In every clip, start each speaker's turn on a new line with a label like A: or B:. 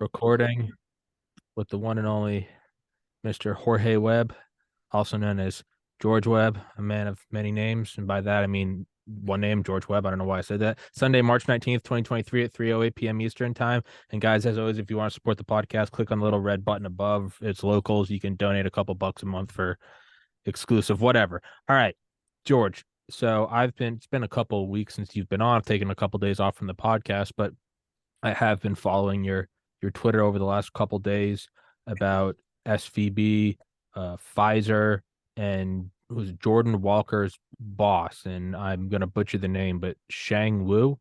A: recording with the one and only Mr. Jorge Webb, also known as George Webb, a man of many names. And by that, I mean one name, George Webb. I don't know why I said that. Sunday, March 19th, 2023 at 3:08 p.m. Eastern time. And guys, as always, if you want to support the podcast, click on the little red button above. It's locals. You can donate a couple bucks a month for exclusive, whatever. All right, George. So it's been a couple of weeks since you've been on. I've taken a couple of days off from the podcast, but I have been following your Twitter over the last couple of days about SVB, Pfizer, and it was Jordan Walker's boss, and I'm gonna butcher the name, but Shang Wu.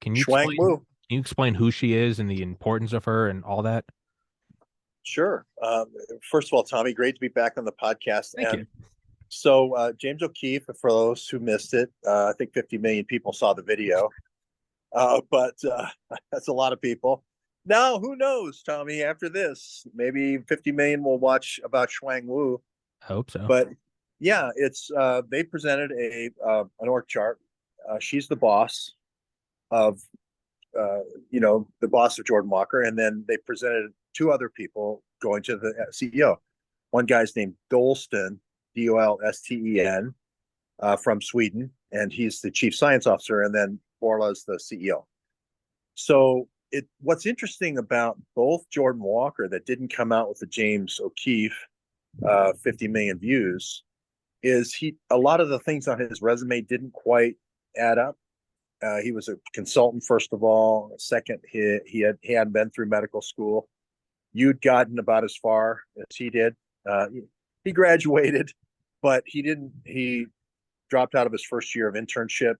A: Can you
B: Shuang
A: explain?
B: Wu.
A: Can you explain who she is and the importance of her and all that?
B: Sure. First of all, Tommy, great to be back on the podcast.
A: Thank you.
B: And so, James O'Keefe, for those who missed it, I think 50 million people saw the video, but that's a lot of people. Now, who knows, Tommy? After this, maybe 50 million will watch about Shuang Wu.
A: I hope so.
B: But yeah, it's they presented an org chart. She's the boss of the boss of Jordan Walker, and then they presented two other people going to the CEO. One guy's named Dolsten, Dolsten, from Sweden, and he's the chief science officer, and then Borla's the CEO. So what's interesting about both Jordan Walker that didn't come out with the James O'Keefe 50 million views is a lot of the things on his resume didn't quite add up. He was a consultant, first of all. Second, he hadn't been through medical school. You'd gotten about as far as he did. He graduated, but he didn't. He dropped out of his first year of internship.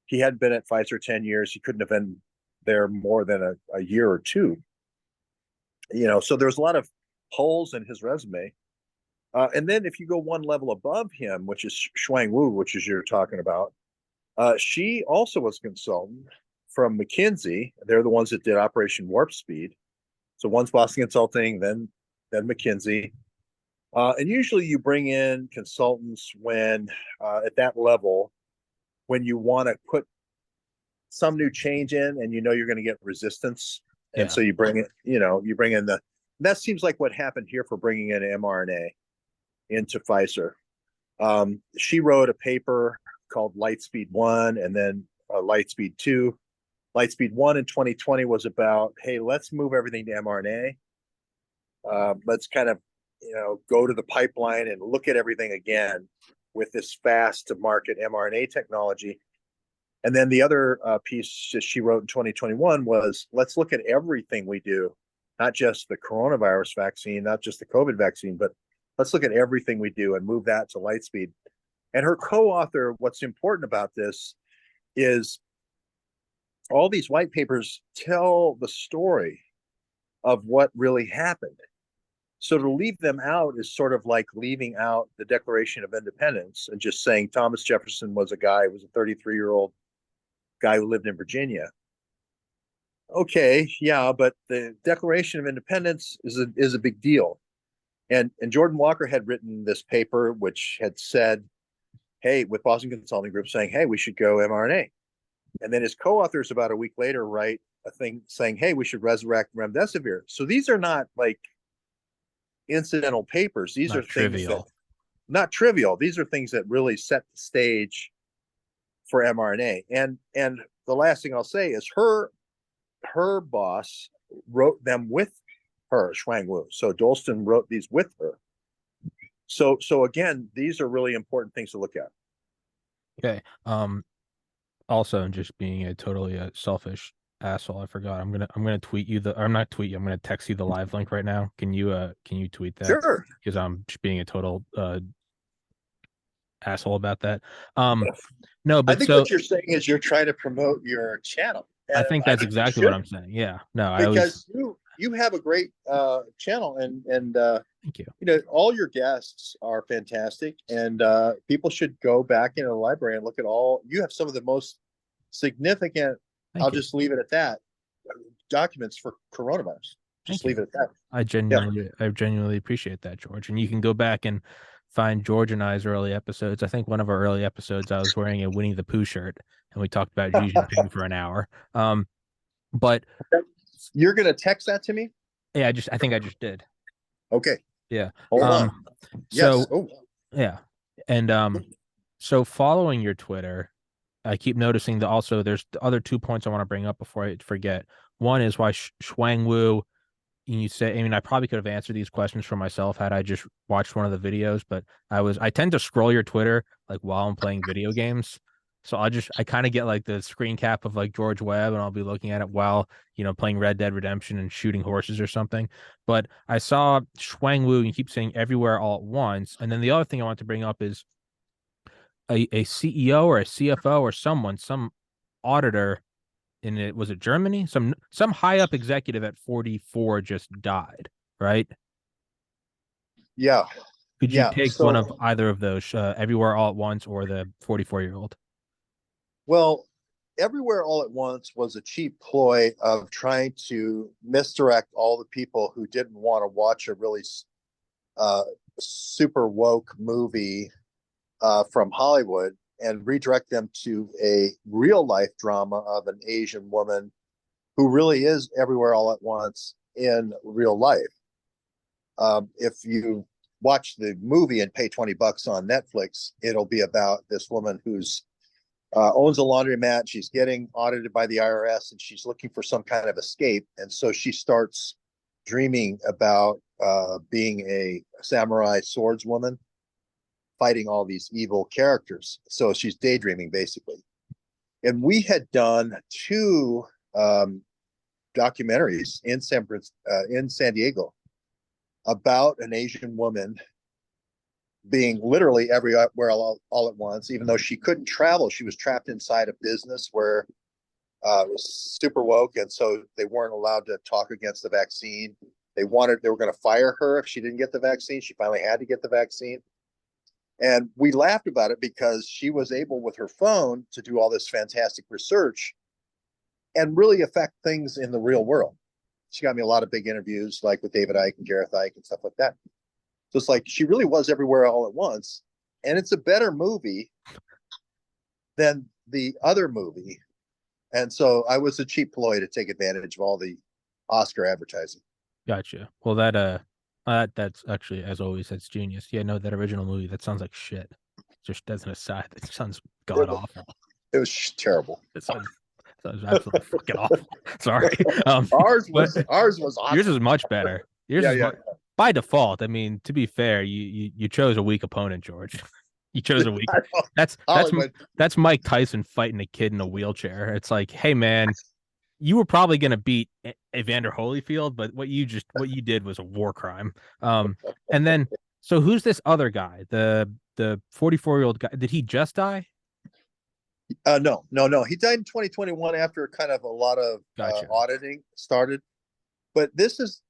B: He hadn't been at Pfizer 10 years. He couldn't have been there more than a year or two. So there's a lot of holes in his resume. And then if you go one level above him, which is Shuang Wu, which is you're talking about, she also was a consultant from McKinsey. They're the ones that did Operation Warp Speed. So one's Boston Consulting, then McKinsey. And usually you bring in consultants when at that level, when you want to put some new change in and you're going to get resistance. And so you bring in that seems like what happened here for bringing in mRNA into Pfizer. She wrote a paper called Lightspeed 1 and then Lightspeed 2. Lightspeed 1 in 2020 was about, hey, let's move everything to mRNA. Let's kind of, go to the pipeline and look at everything again with this fast to market mRNA technology. And then the other piece that she wrote in 2021 was, let's look at everything we do, not just the coronavirus vaccine, not just the COVID vaccine, but let's look at everything we do and move that to Lightspeed. And her co-author, what's important about this is all these white papers tell the story of what really happened. So to leave them out is sort of like leaving out the Declaration of Independence and just saying Thomas Jefferson was a 33-year-old guy who lived in Virginia. Okay, yeah, but the Declaration of Independence is a big deal. And Jordan Walker had written this paper which had said, hey, with Boston Consulting Group saying, hey, we should go mRNA. And then his co-authors about a week later write a thing saying, hey, we should resurrect remdesivir. So these are not like incidental papers. These are
A: trivial.
B: Things not trivial. These are things that really set the stage for mRNA. And the last thing I'll say is her boss wrote them with her, Shuang Wu. So Dolsten wrote these with her. So again, these are really important things to look at.
A: Okay. Also, just being a totally selfish asshole, I forgot. I'm gonna tweet you I'm not tweet you. I'm gonna text you the live link right now. Can you tweet that?
B: Sure.
A: Because I'm just being a total asshole about that. No, but
B: I think what you're saying is you're trying to promote your channel.
A: I think that's exactly what I'm saying. Yeah. No,
B: because you have a great channel and
A: thank you.
B: All your guests are fantastic, and people should go back into the library and look at you have some of the most significant, I'll just leave it at that, documents for coronavirus. Just leave it at that.
A: I genuinely appreciate that, George. And you can go back and find George and I's early episodes. I think one of our early episodes, I was wearing a Winnie the Pooh shirt, and we talked about Xi Jinping for an hour. But
B: You're gonna text that to me?
A: Yeah, I think I just did.
B: Okay,
A: Yeah.
B: hold
A: Um,
B: on. Yes.
A: so
B: Oh,
A: yeah. And so following your Twitter, I keep noticing that also there's the other 2 points I want to bring up before I forget. One is why Shuang Wu, you say, I mean, I probably could have answered these questions for myself had I just watched one of the videos, but I tend to scroll your Twitter like while I'm playing video games. So I kind of get like the screen cap of like George Webb and I'll be looking at it while, playing Red Dead Redemption and shooting horses or something. But I saw Shuang Wu, and you keep saying everywhere all at once. And then the other thing I want to bring up is a CEO or a CFO or some auditor in it, was it Germany? Some high up executive at 44 just died, right?
B: yeah,
A: Could you
B: yeah.
A: take one of
B: So,
A: either of those, everywhere all at once or the 44-year-old?
B: well, everywhere all at once was a cheap ploy of trying to misdirect all the people who didn't want to watch a really uh, super woke movie from Hollywood and redirect them to a real life drama of an Asian woman who really is everywhere all at once in real life. If you watch the movie and pay $20 on Netflix, it'll be about this woman who's owns a laundromat. She's getting audited by the IRS and she's looking for some kind of escape. And so she starts dreaming about being a samurai swordswoman fighting all these evil characters. So she's daydreaming basically. And we had done two documentaries in San Diego about an Asian woman being literally everywhere all at once. Even though she couldn't travel, she was trapped inside a business where it was super woke, and so they weren't allowed to talk against the vaccine. They were going to fire her if she didn't get the vaccine. She finally had to get the vaccine. And we laughed about it because she was able with her phone to do all this fantastic research and really affect things in the real world. She got me a lot of big interviews, like with David Icke and Gareth Icke and stuff like that. So it's like she really was everywhere all at once. And it's a better movie than the other movie. And so I was a cheap ploy to take advantage of all the Oscar advertising.
A: Gotcha. Well, that's actually, as always, that's genius. Yeah, no, that original movie, that sounds like shit. Just as an aside, that sounds god
B: It,
A: awful.
B: it was terrible.
A: Sounds absolutely fucking awful. Sorry. But
B: Ours was
A: yours
B: awesome.
A: is much better. Yours
B: Yeah,
A: is
B: yeah.
A: by default. I mean, to be fair, you chose a weak opponent, George. You chose a weak. That's that's
B: Hollywood.
A: that's Mike Tyson fighting a kid in a wheelchair. It's like, hey man, you were probably gonna beat Evander Holyfield, but what you did was a war crime. And then so who's this other guy? The 44-year-old guy. Did he just die?
B: No, no, no. He died in 2021 after kind of a lot of
A: Gotcha.
B: auditing started. But this is,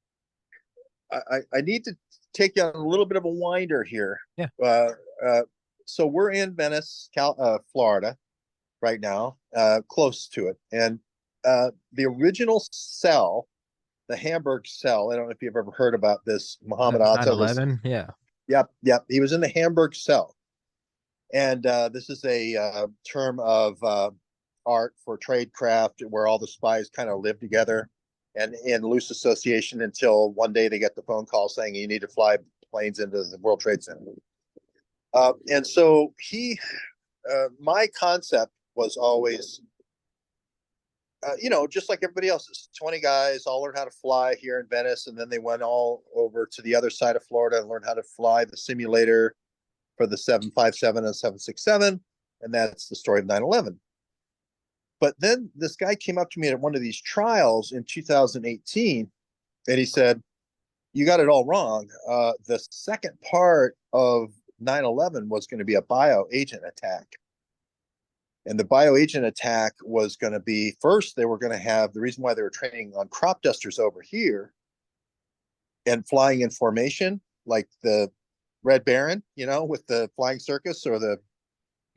B: I need to take you on a little bit of a winder here.
A: Yeah.
B: Uh, so we're in Venice, Florida right now, close to it. And the original cell, the Hamburg cell, I don't know if you've ever heard about this. Muhammad Atta was,
A: 9/11. Yeah.
B: yep. He was in the Hamburg cell. And this is a term of art for tradecraft where all the spies kind of live together and in loose association until one day they get the phone call saying you need to fly planes into the World Trade Center. And so my concept was always, just like everybody else's, 20 guys all learned how to fly here in Venice. And then they went all over to the other side of Florida and learned how to fly the simulator for the 757 and 767. And that's the story of 9/11. But then this guy came up to me at one of these trials in 2018 and he said, you got it all wrong. The second part of 9/11 was going to be a bioagent attack. And the bioagent attack was going to be first, they were going to have the reason why they were training on crop dusters over here and flying in formation, like the Red Baron, with the flying circus or the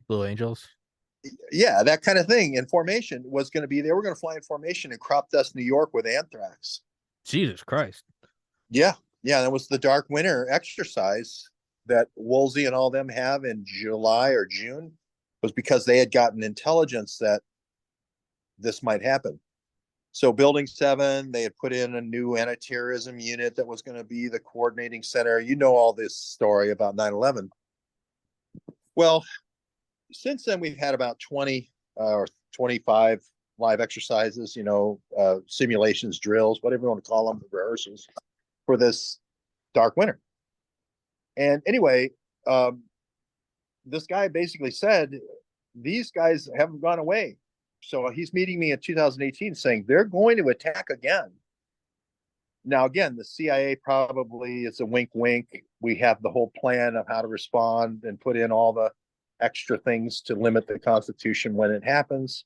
A: Blue Angels.
B: yeah, that kind of thing in formation was going to be they were going to fly in formation in crop dust New York with anthrax.
A: Jesus Christ.
B: Yeah, yeah, that was the dark winter exercise that Woolsey and all them have in July or June was because they had gotten intelligence that this might happen. So Building 7, they had put in a new anti-terrorism unit that was going to be the coordinating center. You know all this story about 9/11. Well, since then we've had about 20 or 25 live exercises, simulations, drills, whatever you want to call them, rehearsals for this dark winter. And anyway, this guy basically said these guys haven't gone away. So he's meeting me in 2018 saying they're going to attack again. Now, again, the CIA probably is a wink, wink. We have the whole plan of how to respond and put in all the extra things to limit the Constitution when it happens.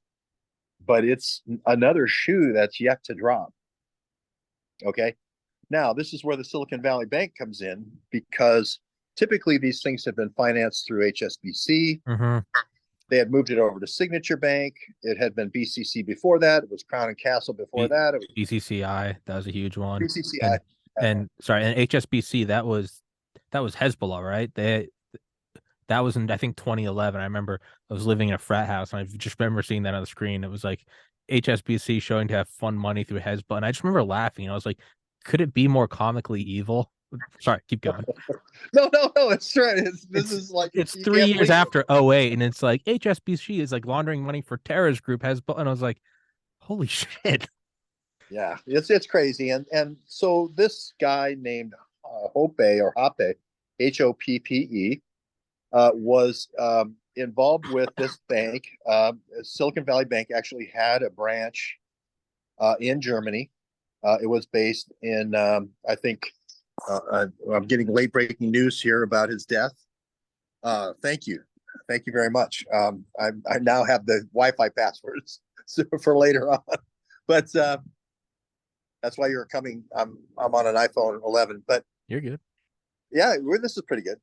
B: But it's another shoe that's yet to drop. Okay. Now, this is where the Silicon Valley Bank comes in, because typically these things have been financed through HSBC.
A: Mm-hmm.
B: They had moved it over to Signature Bank. It had been BCC before that. It was Crown and Castle before that. It was
A: BCCI. That was a huge one.
B: BCCI.
A: And sorry, and HSBC, that was Hezbollah, right? That was in, I think, 2011. I remember I was living in a frat house, and I just remember seeing that on the screen. It was like HSBC showing to have fun money through Hezbollah, and I just remember laughing. I was like, could it be more comically evil? Sorry, keep going.
B: No, it's right. This is like
A: it's 3 years after 08, and it's like HSBC is like laundering money for terrorist group Hezbollah, and I was like, holy shit.
B: Yeah, it's crazy. And so this guy named Hoppe, Hoppe, was involved with this bank. Silicon Valley Bank actually had a branch in Germany. It was based in, I think, I'm getting late breaking news here about his death. Thank you very much. I now have the Wi-Fi passwords for later on, but that's why you're coming. I'm on an iPhone 11, but
A: you're good.
B: Yeah, this is pretty good.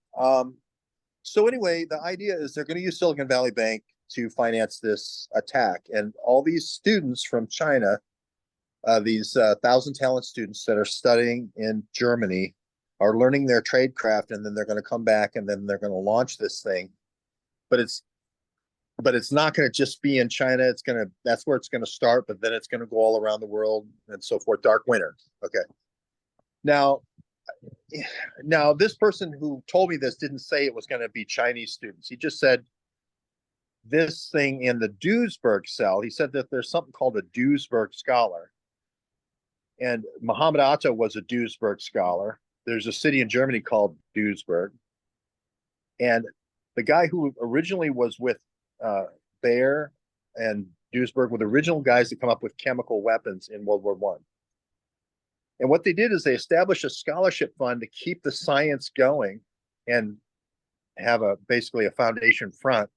B: So anyway, the idea is they're going to use Silicon Valley Bank to finance this attack, and all these students from China, these 1,000 talent students that are studying in Germany, are learning their trade craft, and then they're going to come back and then they're going to launch this thing. But it's not going to just be in China. That's where it's going to start, but then it's going to go all around the world and so forth. Dark winter. Okay. Now this person who told me this didn't say it was going to be Chinese students. He just said this thing in the Duisburg cell. He said that there's something called a Duisburg scholar. And Muhammad Atta was a Duisburg scholar. There's a city in Germany called Duisburg. And the guy who originally was with Bayer and Duisburg were the original guys that come up with chemical weapons in World War I. And what they did is they established a scholarship fund to keep the science going and have basically a foundation front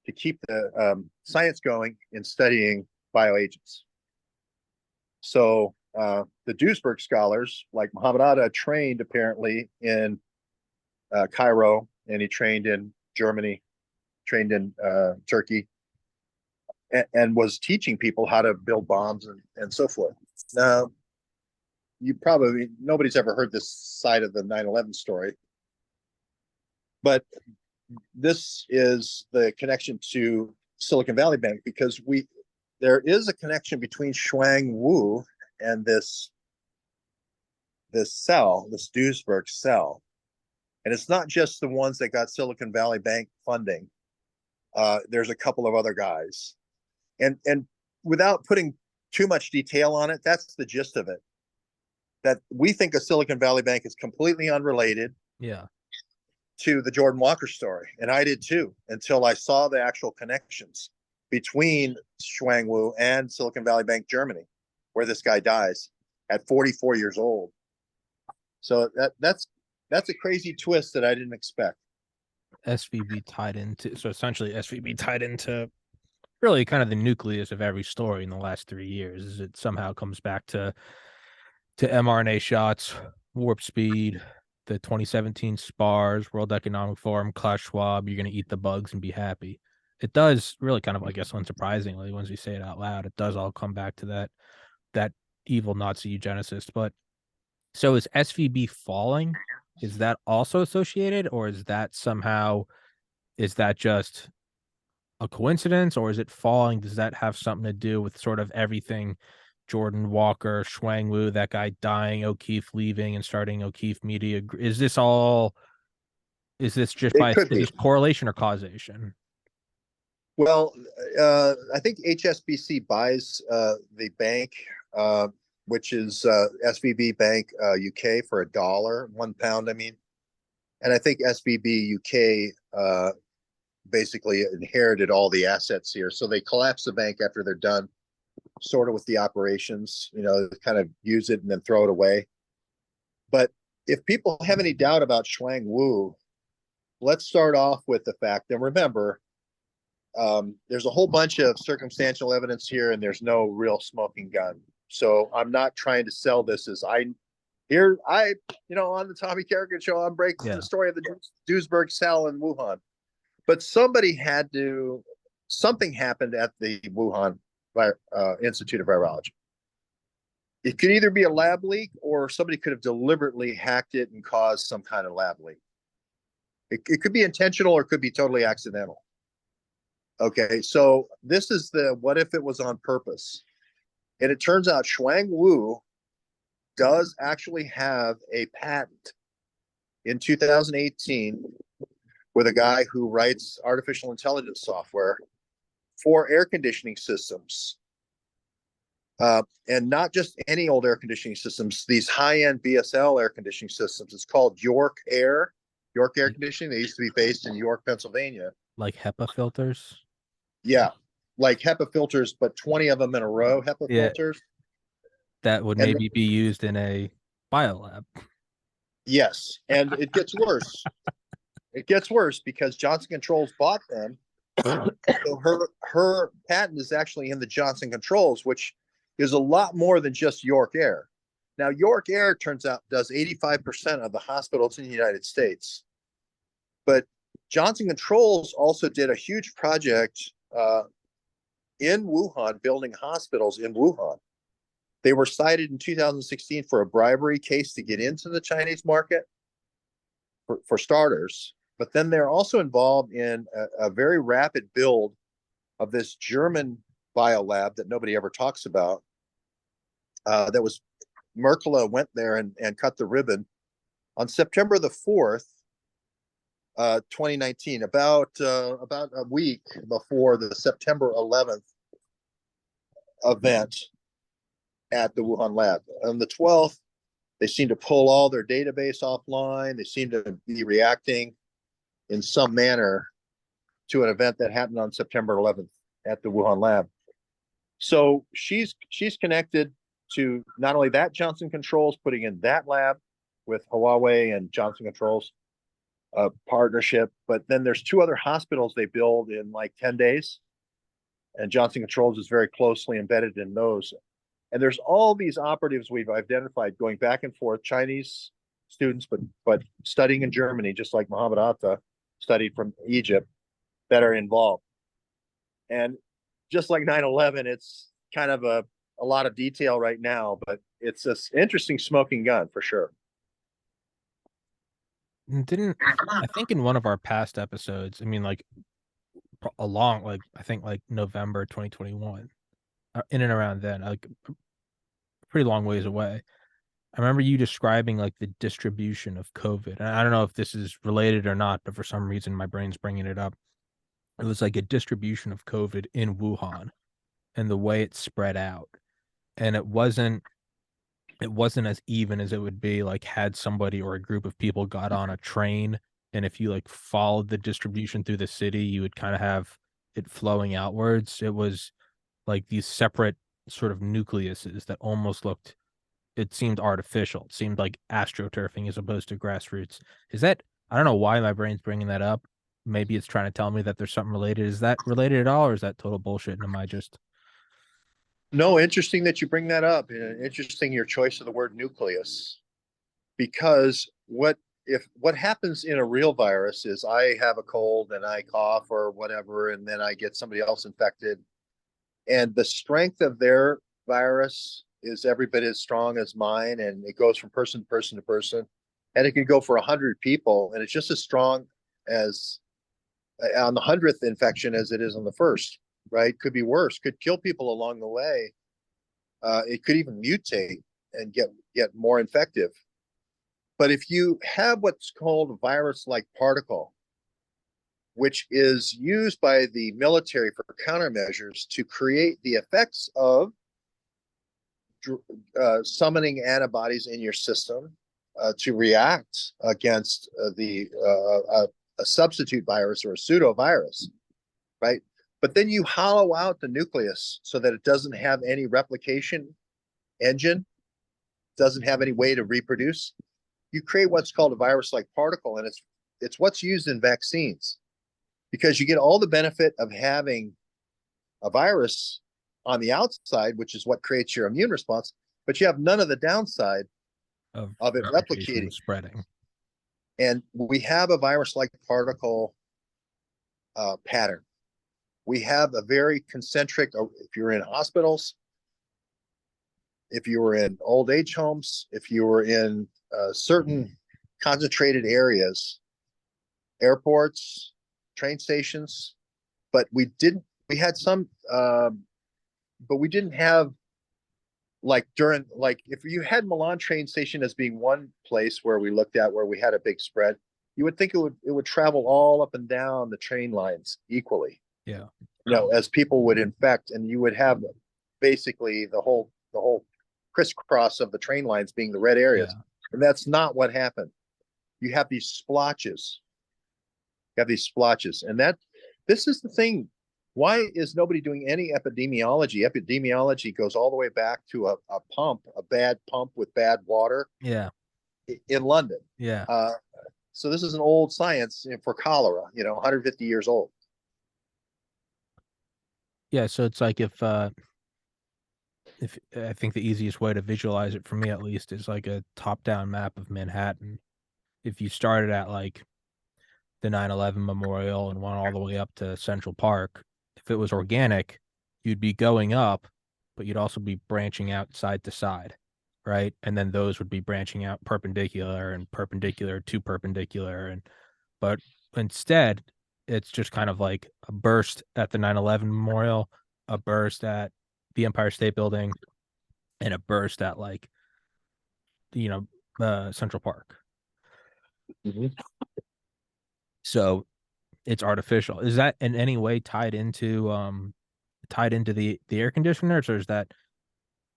B: to keep the science going in studying bioagents. So the Duisburg scholars, like Muhammad Atta, trained apparently in Cairo, and he trained in Germany, trained in Turkey, and was teaching people how to build bombs and so forth. Now, nobody's ever heard this side of the 9/11 story, but this is the connection to Silicon Valley Bank, because there is a connection between Shuang and this Duisburg cell. And it's not just the ones that got Silicon Valley Bank funding. There's a couple of other guys. And without putting too much detail on it, that's the gist of it. That we think of Silicon Valley Bank is completely unrelated to the Jordan Walker story. And I did too, until I saw the actual connections between Shuang and Silicon Valley Bank, Germany, where this guy dies at 44 years old. So that's a crazy twist that I didn't expect.
A: Essentially SVB tied into really kind of the nucleus of every story in the last 3 years. Is it somehow comes back to mRNA shots, warp speed, the 2017 SPARS, World Economic Forum, Klaus Schwab, you're going to eat the bugs and be happy. It does really kind of, I guess, unsurprisingly, once we say it out loud, it does all come back to that evil Nazi eugenicist. But so is SVB falling? Is that also associated, or is that just a coincidence, or is it falling? Does that have something to do with sort of everything Jordan Walker, Shuang Wu, that guy dying, O'Keefe leaving and starting O'Keefe Media. Is this all? Is this just
B: It
A: by
B: could
A: is
B: be.
A: this correlation or causation?
B: Well, I think HSBC buys the bank, uh, which is SVB Bank UK for $1, £1. I mean, and I think SVB UK basically inherited all the assets here. So they collapse the bank after they're done, sort of with the operations. Kind of use it and then throw it away. But if people have any doubt about Shuang Wu, let's start off with the fact. And remember, there's a whole bunch of circumstantial evidence here, and there's no real smoking gun. So I'm not trying to sell this as on the Tommy Carrigan show, I'm breaking the
A: Yeah,
B: story of the Duisburg cell in Wuhan. But something happened at the Wuhan Institute of Virology. It could either be a lab leak or somebody could have deliberately hacked it and caused some kind of lab leak. It could be intentional or it could be totally accidental. Okay, so this is the what if it was on purpose? And it turns out Shuang Wu does actually have a patent in 2018 with a guy who writes artificial intelligence software for air conditioning systems. And not just any old air conditioning systems, these high-end BSL air conditioning systems. It's called York Air Conditioning. They used to be based in York, Pennsylvania.
A: like HEPA filters.
B: Yeah, like HEPA filters, but 20 of them in a row, HEPA
A: Yeah,
B: filters.
A: that would
B: And
A: maybe be used in a biolab.
B: yes, and it gets worse. It gets worse because Johnson Controls bought them. So her patent is actually in the Johnson Controls, which is a lot more than just York Air. Now, York Air turns out does 85% of the hospitals in the United States, but Johnson Controls also did a huge project in Wuhan, building hospitals in Wuhan. They were cited in 2016 for a bribery case to get into the Chinese market, for starters. But then they're also involved in a very rapid build of this German biolab that nobody ever talks about. That was Merkele went there and cut the ribbon on September the 4th, 2019, about a week before the September 11th event at the Wuhan lab. On the 12th, they seem to pull all their database offline. They seem to be reacting in some manner to an event that happened on September 11th at the Wuhan lab. So she's connected to not only that Johnson Controls putting in that lab with Huawei and Johnson Controls partnership, but then there's two other hospitals they build in like 10 days, and Johnson Controls is very closely embedded in those. And there's all these operatives we've identified going back and forth, Chinese students, but studying in Germany, just like Mohammed Atta studied from Egypt, that are involved. And just like 9/11, it's kind of a lot of detail right now, but it's an interesting smoking gun for sure.
A: Didn't I think in one of our past episodes, I mean, like along, like I think like November 2021, in and around then, like a pretty long ways away. I remember you describing like the distribution of COVID. And I don't know if this is related or not, but for some reason my brain's bringing it up. It was like a distribution of COVID in Wuhan and the way it spread out. And it wasn't as even as it would be like had somebody or a group of people got on a train, and if you like followed the distribution through the city, you would kind of have it flowing outwards. It was like these separate sort of nucleuses that almost looked, it seemed artificial. It seemed like astroturfing as opposed to grassroots. Is that, I don't know why my brain's bringing that up. Maybe it's trying to tell me that there's something related. Is that related at all, or is that total bullshit? And am I just
B: No, interesting that you bring that up. Interesting your choice of the word nucleus, because what happens in a real virus is I have a cold and I cough or whatever, and then I get somebody else infected, and the strength of their virus is every bit as strong as mine, and it goes from person to person to person, and it can go for 100 people, and it's just as strong as on the 100th infection as it is on the first. Right? Could be worse. Could kill people along the way. It could even mutate and get more infective. But if you have what's called a virus-like particle, which is used by the military for countermeasures to create the effects of summoning antibodies in your system to react against a substitute virus or a pseudo virus, right? But then you hollow out the nucleus so that it doesn't have any replication engine, doesn't have any way to reproduce. You create what's called a virus-like particle, and it's what's used in vaccines because you get all the benefit of having a virus on the outside, which is what creates your immune response, but you have none of the downside of it replicating,
A: spreading.
B: And we have a virus-like particle pattern. We have a very concentric, if you're in hospitals, if you were in old age homes, if you were in certain concentrated areas, airports, train stations, but we had some, but we didn't have like if you had Milan train station as being one place where we looked at where we had a big spread, you would think it would travel all up and down the train lines equally.
A: Yeah.
B: As people would infect, and you would have basically the whole crisscross of the train lines being the red areas. Yeah. And that's not what happened. You have these splotches. And this is the thing. Why is nobody doing any epidemiology? Epidemiology goes all the way back to a bad pump with bad water.
A: Yeah.
B: In London.
A: Yeah.
B: So this is an old science for cholera, 150 years old.
A: Yeah. So it's like if I think the easiest way to visualize it for me at least is like a top-down map of Manhattan. If you started at like the 9/11 memorial and went all the way up to Central Park, if it was organic, you'd be going up, but you'd also be branching out side to side, right? And then those would be branching out perpendicular and perpendicular to perpendicular. But instead, it's just kind of like a burst at the 9/11 memorial, a burst at the Empire State Building, and a burst at like, Central Park.
B: Mm-hmm.
A: So it's artificial. Is that in any way tied into the air conditioners, or is that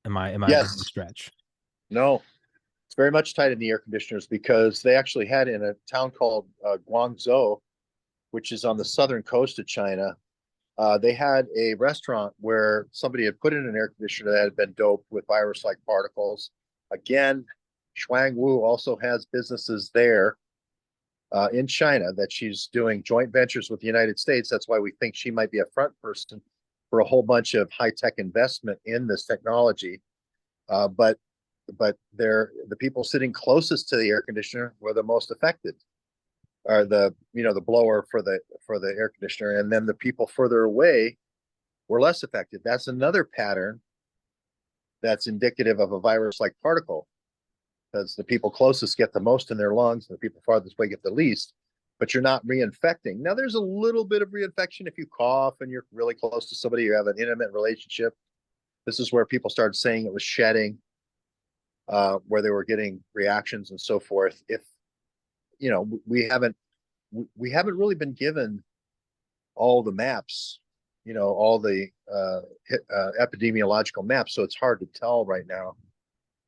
A: am I
B: yes.
A: a stretch?
B: No, it's very much tied in the air conditioners because they actually had in a town called Guangzhou, which is on the southern coast of China. They had a restaurant where somebody had put in an air conditioner that had been doped with virus-like particles. Again, Shuang also has businesses there in China that she's doing joint ventures with the United States. That's why we think she might be a front person for a whole bunch of high-tech investment in this technology. But the people sitting closest to the air conditioner were the most affected, or the blower for the air conditioner, and then the people further away were less affected. That's another pattern that's indicative of a virus-like particle, because the people closest get the most in their lungs and the people farthest away get the least, but you're not reinfecting. Now there's a little bit of reinfection if you cough and you're really close to somebody, you have an intimate relationship. This is where people started saying it was shedding, where they were getting reactions and so forth. If we haven't really been given all the maps, all the epidemiological maps, so it's hard to tell right now.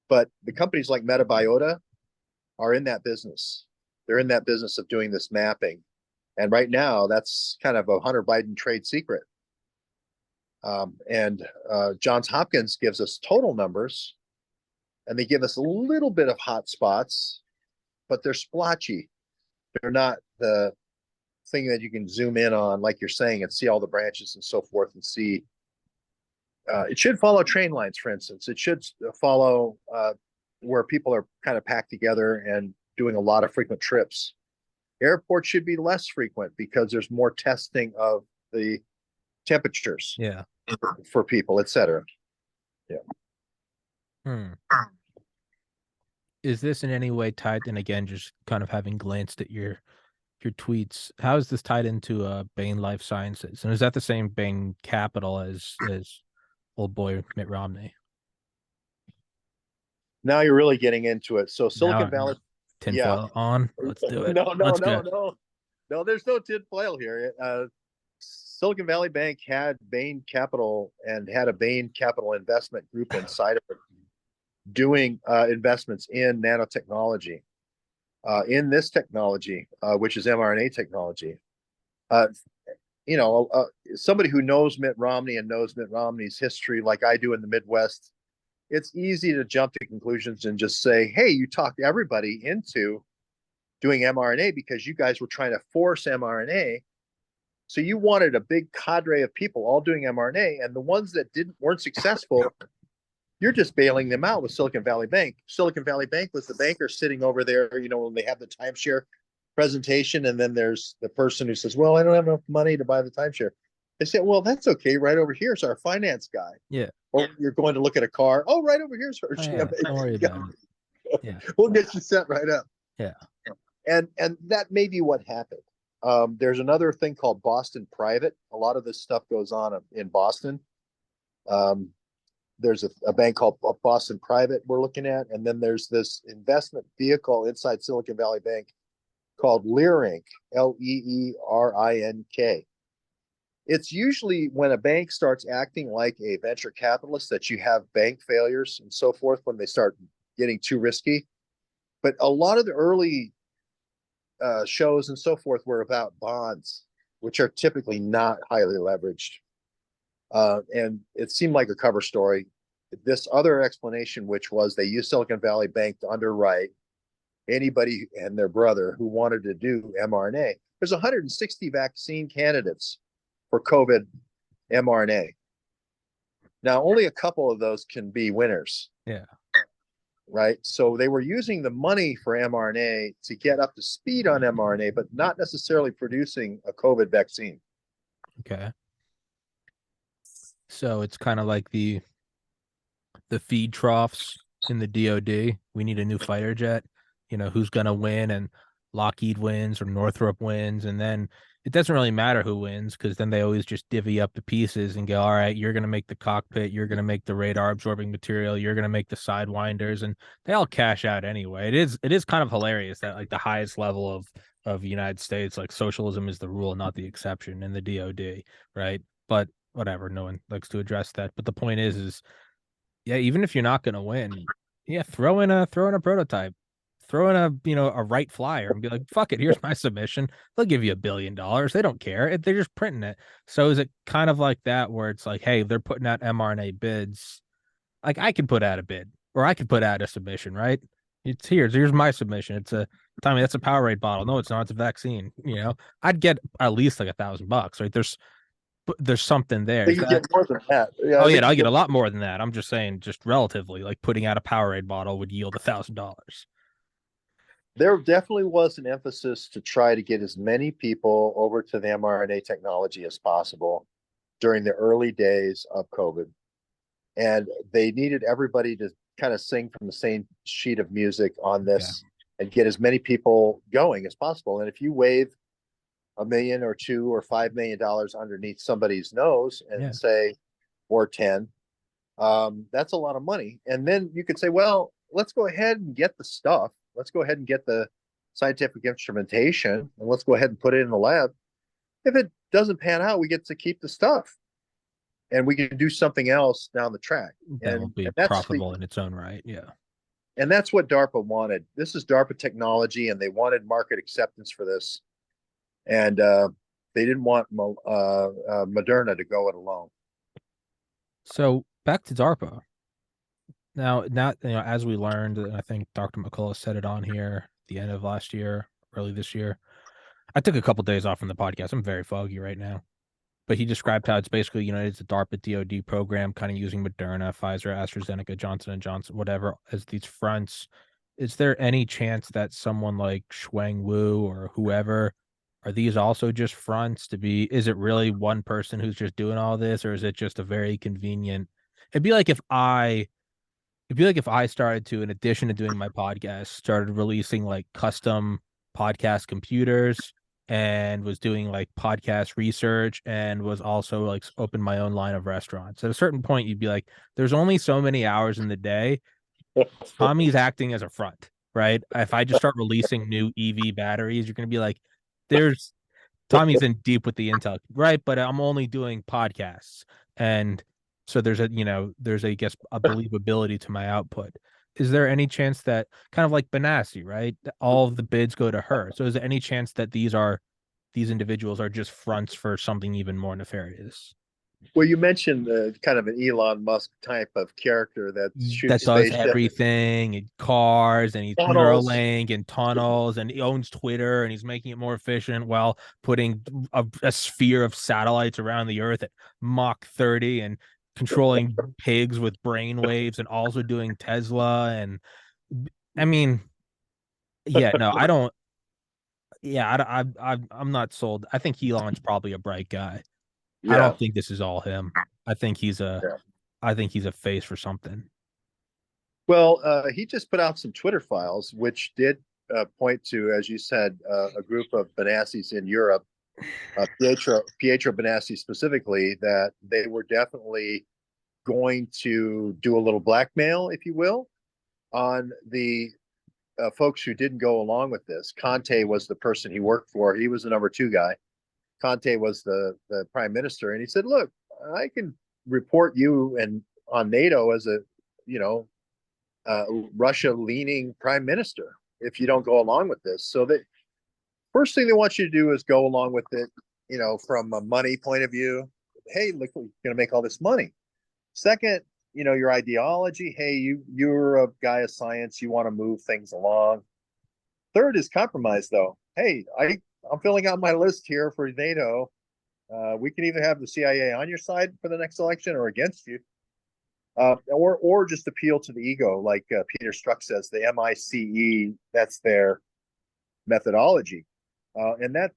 B: But the companies like Metabiota are in that business. They're in that business of doing this mapping, and right now that's kind of a Hunter Biden trade secret. And Johns Hopkins gives us total numbers, and they give us a little bit of hot spots, but they're splotchy. They're not the thing that you can zoom in on, like you're saying, and see all the branches and so forth, and see. It should follow train lines, for instance. It should follow where people are kind of packed together and doing a lot of frequent trips. Airports should be less frequent because there's more testing of the temperatures.
A: Yeah.
B: For people, etc.
A: Yeah. Is this in any way tied? And again, just kind of having glanced at your tweets, how is this tied into Bain Life Sciences? And is that the same Bain Capital as old boy Mitt Romney?
B: Now you're really getting into it. So Silicon
A: Now,
B: Valley, yeah.
A: tinfoil on. Let's do it.
B: No, no,
A: Let's
B: no,
A: go.
B: no, no. There's no tinfoil here. Silicon Valley Bank had Bain Capital and had a Bain Capital investment group inside of it doing investments in nanotechnology, in this technology, which is mRNA technology. Uh, Somebody who knows Mitt Romney and knows Mitt Romney's history, like I do in the Midwest, it's easy to jump to conclusions and just say, hey, you talked everybody into doing mRNA because you guys were trying to force mRNA. So you wanted a big cadre of people all doing mRNA, and the ones that weren't successful, you're just bailing them out with Silicon Valley Bank. Silicon Valley Bank was the banker sitting over there, when they have the timeshare presentation, and then there's the person who says, well, I don't have enough money to buy the timeshare. They say, well, that's okay. Right over here is our finance guy.
A: Yeah.
B: Or you're going to look at a car. Oh, right over here's her.
A: Oh, yeah. Don't worry about it. Yeah.
B: We'll get you set right up.
A: Yeah.
B: And that may be what happened. There's another thing called Boston Private. A lot of this stuff goes on in Boston. There's a bank called Boston Private we're looking at, and then there's this investment vehicle inside Silicon Valley Bank called Leerink, Leerink. It's usually when a bank starts acting like a venture capitalist that you have bank failures and so forth when they start getting too risky. But a lot of the early shows and so forth were about bonds, which are typically not highly leveraged. And it seemed like a cover story. This other explanation, which was they used Silicon Valley Bank to underwrite anybody and their brother who wanted to do mRNA. There's 160 vaccine candidates for COVID mRNA. Now, only a couple of those can be winners.
A: Yeah.
B: Right. So they were using the money for mRNA to get up to speed on mRNA, but not necessarily producing a COVID vaccine.
A: Okay. So it's kind of like the feed troughs in the DoD. We need a new fighter jet. Who's gonna win, and Lockheed wins or Northrop wins, and then it doesn't really matter who wins because then they always just divvy up the pieces and go, all right, you're gonna make the cockpit, you're gonna make the radar absorbing material, you're gonna make the sidewinders, and they all cash out anyway. It is kind of hilarious that like the highest level of United States, like socialism is the rule, not the exception in the DoD, right? But whatever, no one likes to address that. But the point is yeah, even if you're not gonna win, yeah, throw in a prototype. Throw in a Wright flyer and be like, fuck it, here's my submission. They'll give you $1 billion. They don't care. They're just printing it. So is it kind of like that where it's like, hey, they're putting out mRNA bids. Like I could put out a bid or I could put out a submission, right? Here's my submission. Tommy, that's a Powerade bottle. No, it's not. It's a vaccine. I'd get at least like $1,000, right? There's something there.
B: You get more than that. Yeah,
A: oh yeah, I'll get a lot more than that. I'm just saying, just relatively, like putting out a Powerade bottle would yield $1,000.
B: There definitely was an emphasis to try to get as many people over to the mRNA technology as possible during the early days of COVID. And they needed everybody to kind of sing from the same sheet of music on this and get as many people going as possible. And if you wave $1 million or $2 or $5 million underneath somebody's nose and say, or 10, that's a lot of money. And then you could say, well, let's go ahead and get the stuff. Let's go ahead and get the scientific instrumentation and let's go ahead and put it in the lab. If it doesn't pan out, we get to keep the stuff and we can do something else down the track.
A: That will be profitable in its own right. Yeah.
B: And that's what DARPA wanted. This is DARPA technology and they wanted market acceptance for this. And they didn't want Moderna to go it alone.
A: So back to DARPA. Now, as we learned, and I think Dr. McCullough said it on here at the end of last year, early this year. I took a couple days off from the podcast. I'm very foggy right now. But he described how it's basically, it's a DARPA DoD program, kind of using Moderna, Pfizer, AstraZeneca, Johnson & Johnson, whatever, as these fronts. Is there any chance that someone like Shuang or whoever, are these also just fronts is it really one person who's just doing all this, or is it just a very convenient? It'd be like if I started to, in addition to doing my podcast, started releasing like custom podcast computers and was doing like podcast research and was also like open my own line of restaurants. At a certain point, you'd be like, there's only so many hours in the day. Tommy's acting as a front, right? If I just start releasing new EV batteries, you're going to be like, there's Tommy's in deep with the intel, right? But I'm only doing podcasts. And so there's there's I guess a believability to my output. Is there any chance that kind of like Benassi, right? All of the bids go to her. So is there any chance that these individuals are just fronts for something even more nefarious?
B: Well, you mentioned kind of an Elon Musk type of character that
A: That
B: shoots
A: does
B: spaceship
A: everything and cars and he's
B: models.
A: Neuralink and tunnels and he owns Twitter and he's making it more efficient while putting a sphere of satellites around the earth at Mach 30 and controlling pigs with brain waves and also doing Tesla. And I mean, yeah, no, I don't. Yeah, I'm not sold. I think Elon's probably a bright guy. I
B: Yeah,
A: don't think this is all him. I think he's a
B: yeah.
A: I think he's a face for something.
B: Well, he just put out some Twitter files, which did point to, as you said, a group of Benassis in Europe, Pietro Benassi specifically, that they were definitely going to do a little blackmail, if you will, on the folks who didn't go along with this. Conte was the person he worked for. He was the number two guy. Conte was the prime minister, and he said, "Look, I can report you and on NATO as a, you know, Russia leaning prime minister if you don't go along with this." So the first thing they want you to do is go along with it, from a money point of view. Hey, look, we're going to make all this money. Second, your ideology. Hey, you're a guy of science. You want to move things along. Third is compromise, though. Hey, I'm filling out my list here for NATO. We can either have the CIA on your side for the next election or against you, or just appeal to the ego, like Peter Strzok says, the MICE. That's their methodology, and that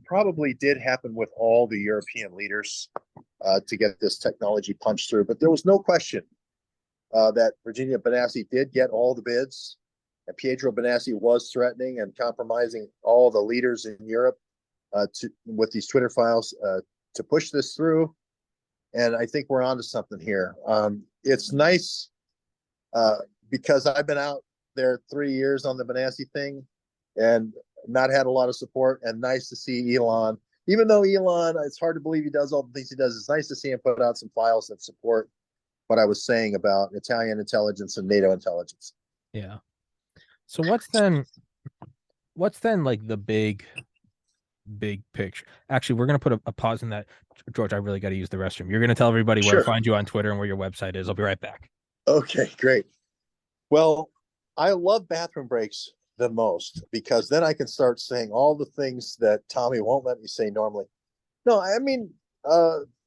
B: probably did happen with all the European leaders to get this technology punched through. But there was no question that Virginia Benassi did get all the bids, and Pietro Benassi was threatening and compromising all the leaders in Europe with these Twitter files to push this through. And I think we're onto something here. It's nice because I've been out there 3 years on the Benassi thing and not had a lot of support. And nice to see Elon, even though Elon, it's hard to believe he does all the things he does. It's nice to see him put out some files that support what I was saying about Italian intelligence and NATO intelligence.
A: Yeah. So what's then like the big picture? Actually, we're gonna put a pause in that. George, I really got to use the restroom. You're gonna tell everybody where to
B: Sure.
A: find you on Twitter and where your website is. I'll be right back.
B: Okay, great. Well, I love bathroom breaks the most because then I can start saying all the things that Tommy won't let me say normally. No, I mean,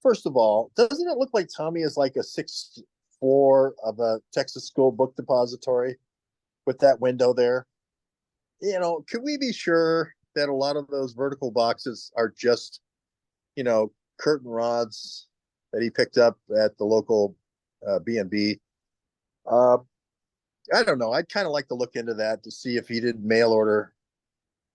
B: first of all, doesn't it look like Tommy is like a 6'4" of a Texas school book depository with that window there? Could we be sure that a lot of those vertical boxes are just, curtain rods that he picked up at the local B&B? Uh, I don't know. I'd kind of like to look into that to see if he did mail order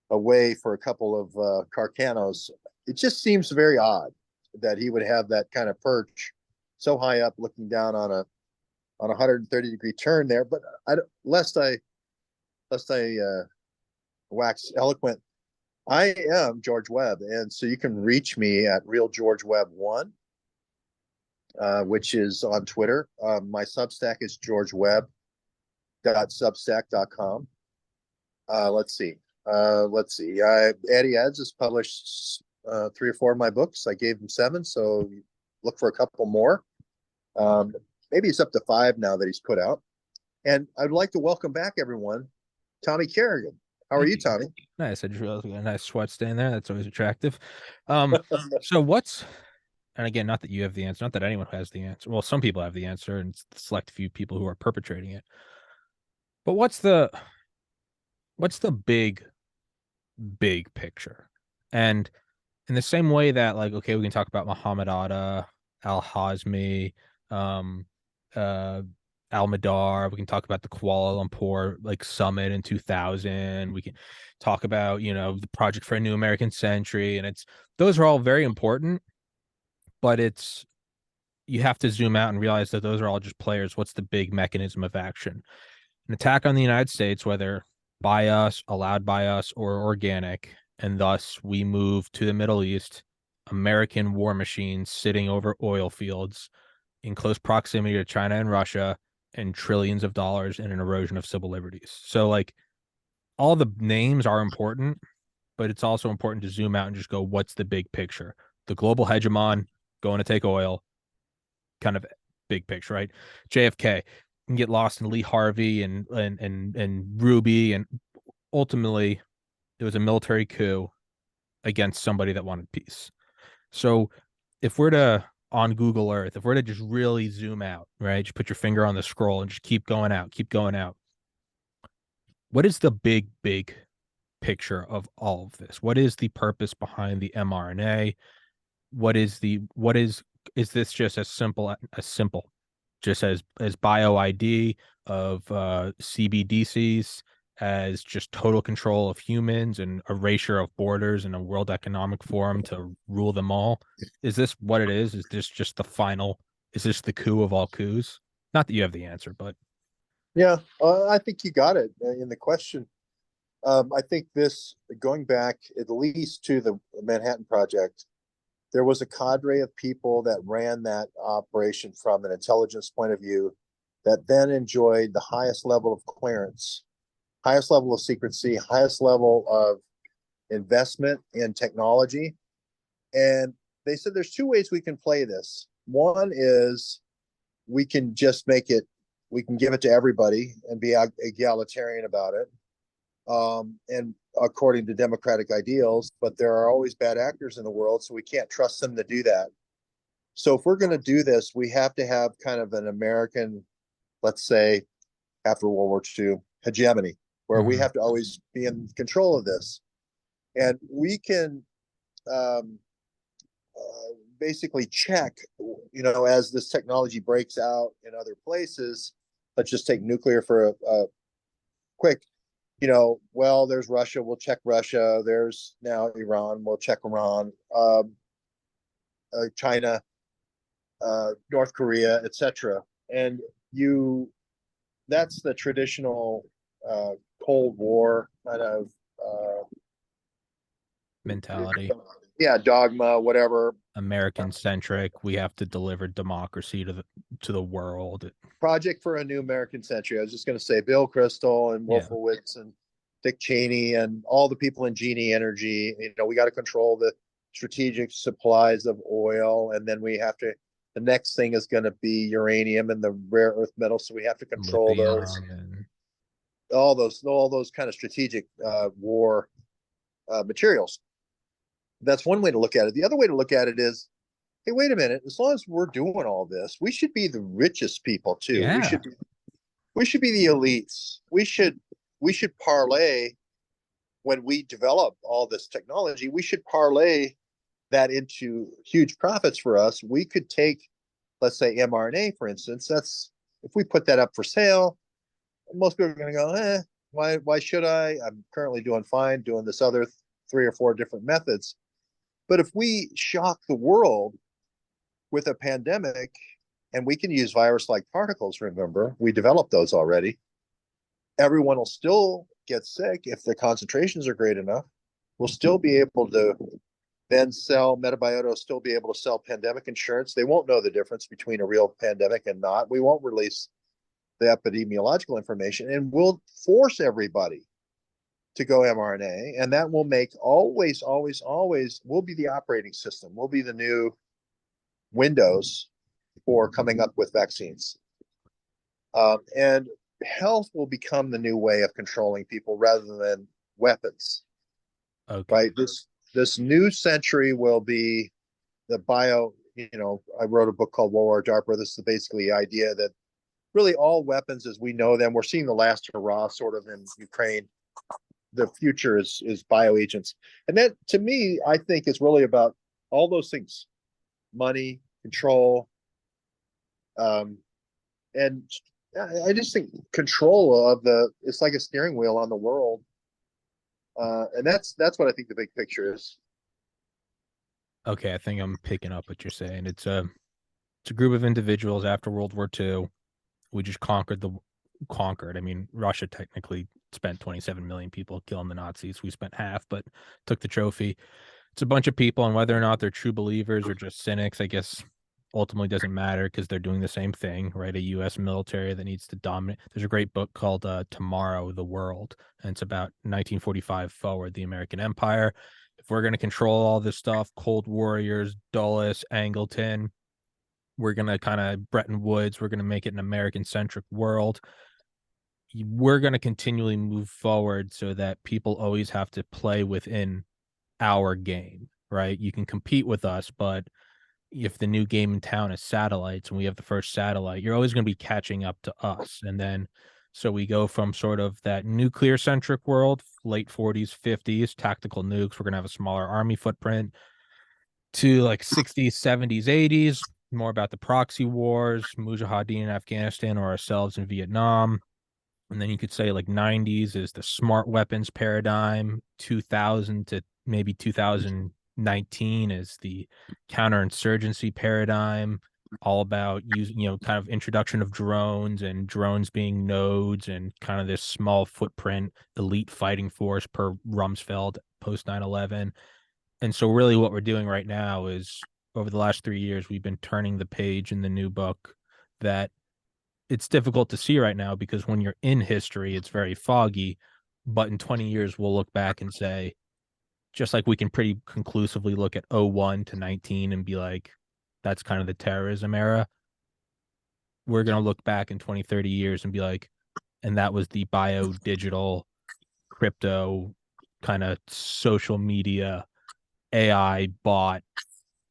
B: away for a couple of Carcanos. It just seems very odd that he would have that kind of perch so high up, looking down on a 130-degree turn there. But lest I wax eloquent, I am George Webb, and so you can reach me at Real George Webb 1, which is on Twitter. My Substack is georgewebb.substack.com. Let's see. Addie Eds has published 3 or 4 of my books. I gave him 7, so look for a couple more. Maybe it's up to 5 now that he's put out. And I'd like to welcome back everyone, Tommy Carrigan. How are
A: Thank
B: you,
A: you.
B: Tommy?
A: Nice. I just realized we got a nice sweat stain there. That's always attractive. So and again, not that you have the answer, not that anyone has the answer. Well, some people have the answer, and select few people who are perpetrating it. But what's the big picture? And in the same way that, like, okay, we can talk about Muhammad Atta, Al Hazmi, um, uh, Al Madar. We can talk about the Kuala Lumpur like summit in 2000. We can talk about the Project for a New American Century, and those are all very important, but you have to zoom out and realize that those are all just players. What's the big mechanism of action? an attack on the United States, whether by us, allowed by us, or organic, and thus we move to the Middle East, American war machines sitting over oil fields in close proximity to China and Russia, and trillions of dollars in an erosion of civil liberties. So, like, all the names are important, but it's also important to zoom out and just go, what's the big picture? The global hegemon going to take oil, kind of big picture, right? JFK can get lost in Lee Harvey and Ruby, and ultimately it was a military coup against somebody that wanted peace. So if we're to on Google Earth, if we're to just really zoom out, right? Just put your finger on the scroll and just keep going out, keep going out. What is the big picture of all of this? What is the purpose behind the mRNA? Is this just as simple just as bio ID of CBDCs, as just total control of humans and erasure of borders and a World Economic Forum to rule them all? Is this what it is? Is this just the final? Is this the coup of all coups? Not that you have the answer, but
B: Yeah, I think you got it in the question. I think this, going back at least to the Manhattan Project, there was a cadre of people that ran that operation from an intelligence point of view that then enjoyed the highest level of clearance, highest level of secrecy, highest level of investment in technology. And they said there's two ways we can play this. One is we can just make it, we can give it to everybody and be egalitarian about it. And according to democratic ideals, but there are always bad actors in the world, so we can't trust them to do that. So if we're going to do this, we have to have kind of an American, let's say, after World War II, hegemony, where we have to always be in control of this. And we can basically check, as this technology breaks out in other places. Let's just take nuclear for a quick. Well, there's Russia, we'll check Russia. There's now Iran, we'll check Iran. China, North Korea, etc. And that's the traditional Cold War kind of
A: mentality.
B: Yeah, dogma, whatever.
A: American centric. We have to deliver democracy to the world.
B: Project for a New American Century. I was just going to say Bill Kristol and Wolfowitz and Dick Cheney and all the people in Genie Energy. We got to control the strategic supplies of oil, and then we have to. The next thing is going to be uranium and the rare earth metals, so we have to control those. And all those kind of strategic war materials. That's one way to look at it. The other way to look at it is, hey, wait a minute. As long as we're doing all this, we should be the richest people too.
A: Yeah.
B: We should be the elites. We should parlay, when we develop all this technology, we should parlay that into huge profits for us. We could take, let's say, mRNA, for instance. If we put that up for sale, most people are going to go, why should I? I'm currently doing fine, doing this other 3 or 4 different methods. But if we shock the world with a pandemic, and we can use virus-like particles, remember, we developed those already, everyone will still get sick if the concentrations are great enough. We'll still be able to then sell, Metabiota will still be able to sell pandemic insurance. They won't know the difference between a real pandemic and not. We won't release the epidemiological information, and we'll force everybody to go mRNA, and that will make always, we'll be the operating system. We'll be the new Windows for coming up with vaccines. And health will become the new way of controlling people rather than weapons.
A: Okay.
B: Right? This new century will be the bio, I wrote a book called World War DARPA. This is basically the idea that really all weapons as we know them, we're seeing the last hurrah sort of in Ukraine. The future is bioagents. And that, to me, I think is really about all those things: money, control, and I just think control of it's like a steering wheel on the world. And that's what I think the big picture is.
A: Okay, I think I'm picking up what you're saying. It's a group of individuals after World War II. We just conquered conquered. I mean, Russia technically spent 27 million people killing the Nazis. We spent half, but took the trophy. It's a bunch of people, and whether or not they're true believers or just cynics, I guess ultimately doesn't matter because they're doing the same thing, right? A U.S. military that needs to dominate. There's a great book called Tomorrow, the World, and it's about 1945 forward, the American Empire. If we're going to control all this stuff, Cold Warriors, Dulles, Angleton, we're going to kind of Bretton Woods, we're going to make it an American-centric world. We're going to continually move forward so that people always have to play within our game, right? You can compete with us, but if the new game in town is satellites and we have the first satellite, you're always going to be catching up to us. And then so we go from sort of that nuclear centric world, late 40s, 50s, tactical nukes, we're going to have a smaller army footprint, to like 60s, 70s, 80s, more about the proxy wars, Mujahideen in Afghanistan or ourselves in Vietnam. And then you could say like 90s is the smart weapons paradigm, 2000 to maybe 2019 is the counterinsurgency paradigm, all about using, kind of introduction of drones and drones being nodes and kind of this small footprint elite fighting force per Rumsfeld post 9/11. And so really what we're doing right now is over the last 3 years, we've been turning the page in the new book that it's difficult to see right now because when you're in history, it's very foggy. But in 20 years, we'll look back and say, just like we can pretty conclusively look at 01 to 19 and be like, that's kind of the terrorism era. We're going to look back in 20, 30 years and be like, and that was the bio digital crypto kind of social media AI bot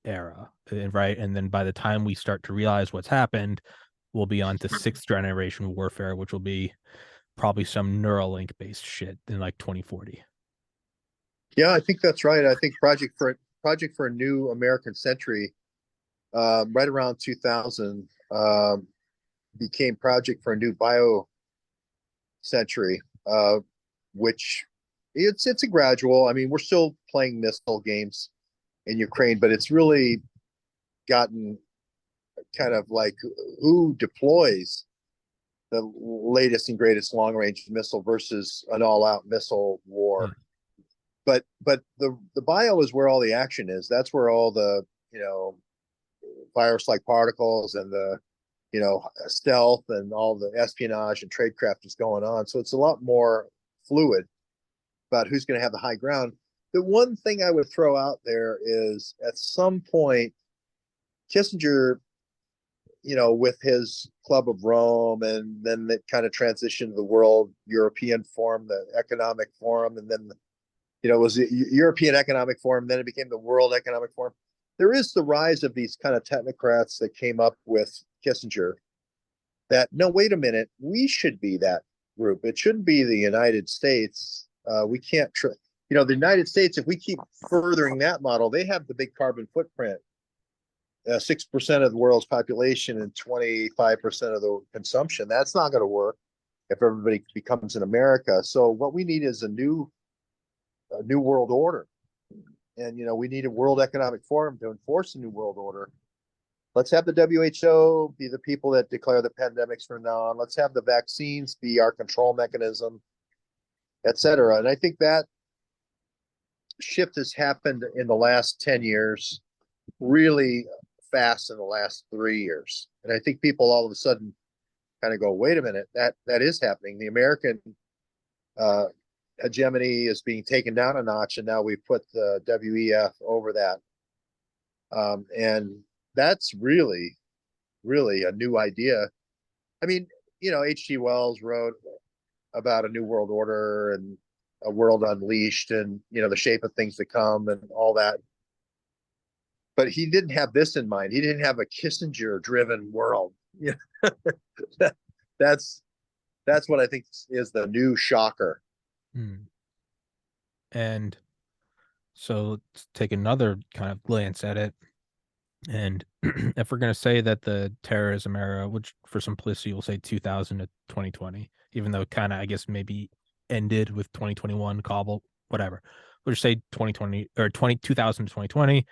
A: era, right? And then by the time we start to realize what's happened, we'll be on to sixth generation warfare, which will be probably some Neuralink based shit in like 2040.
B: Yeah, I think that's right. I think Project for a New American Century, right around 2000, became Project for a New Bio Century, which it's a gradual. I mean, we're still playing missile games in Ukraine, but it's really gotten kind of like who deploys the latest and greatest long range missile versus an all out missile war.
A: Yeah.
B: But the bio is where all the action is. That's where all the virus like particles and the stealth and all the espionage and tradecraft is going on. So it's a lot more fluid about who's going to have the high ground. The one thing I would throw out there is at some point, Kissinger, with his Club of Rome, and then it kind of transitioned to the World European Forum, the Economic Forum, and then it was the European Economic Forum, then it became the World Economic Forum. There is the rise of these kind of technocrats that came up with Kissinger that, no, wait a minute, we should be that group. It shouldn't be the United States. We can't, the United States, if we keep furthering that model, they have the big carbon footprint. 6% of the world's population and 25% of the consumption. That's not going to work if everybody becomes an America. So what we need is a new world order. And, we need a World Economic Forum to enforce a new world order. Let's have the WHO be the people that declare the pandemics from now on. Let's have the vaccines be our control mechanism, et cetera. And I think that shift has happened in the last 10 years, really fast in the last 3 years. And I think people all of a sudden kind of go, wait a minute, that is happening. The American hegemony is being taken down a notch, and now we put the WEF over that. And that's really, really a new idea. I mean, H.G. Wells wrote about a new world order and a world unleashed and, the shape of things to come and all that. But he didn't have this in mind. He didn't have a Kissinger-driven world. That's what I think is the new shocker.
A: And so let's take another kind of glance at it. And if we're going to say that the terrorism era, which for simplicity we'll say 2000 to 2020, even though it kind of, I guess, maybe ended with 2021, cobble, whatever. We'll just say 2020 or 2000 to 2020.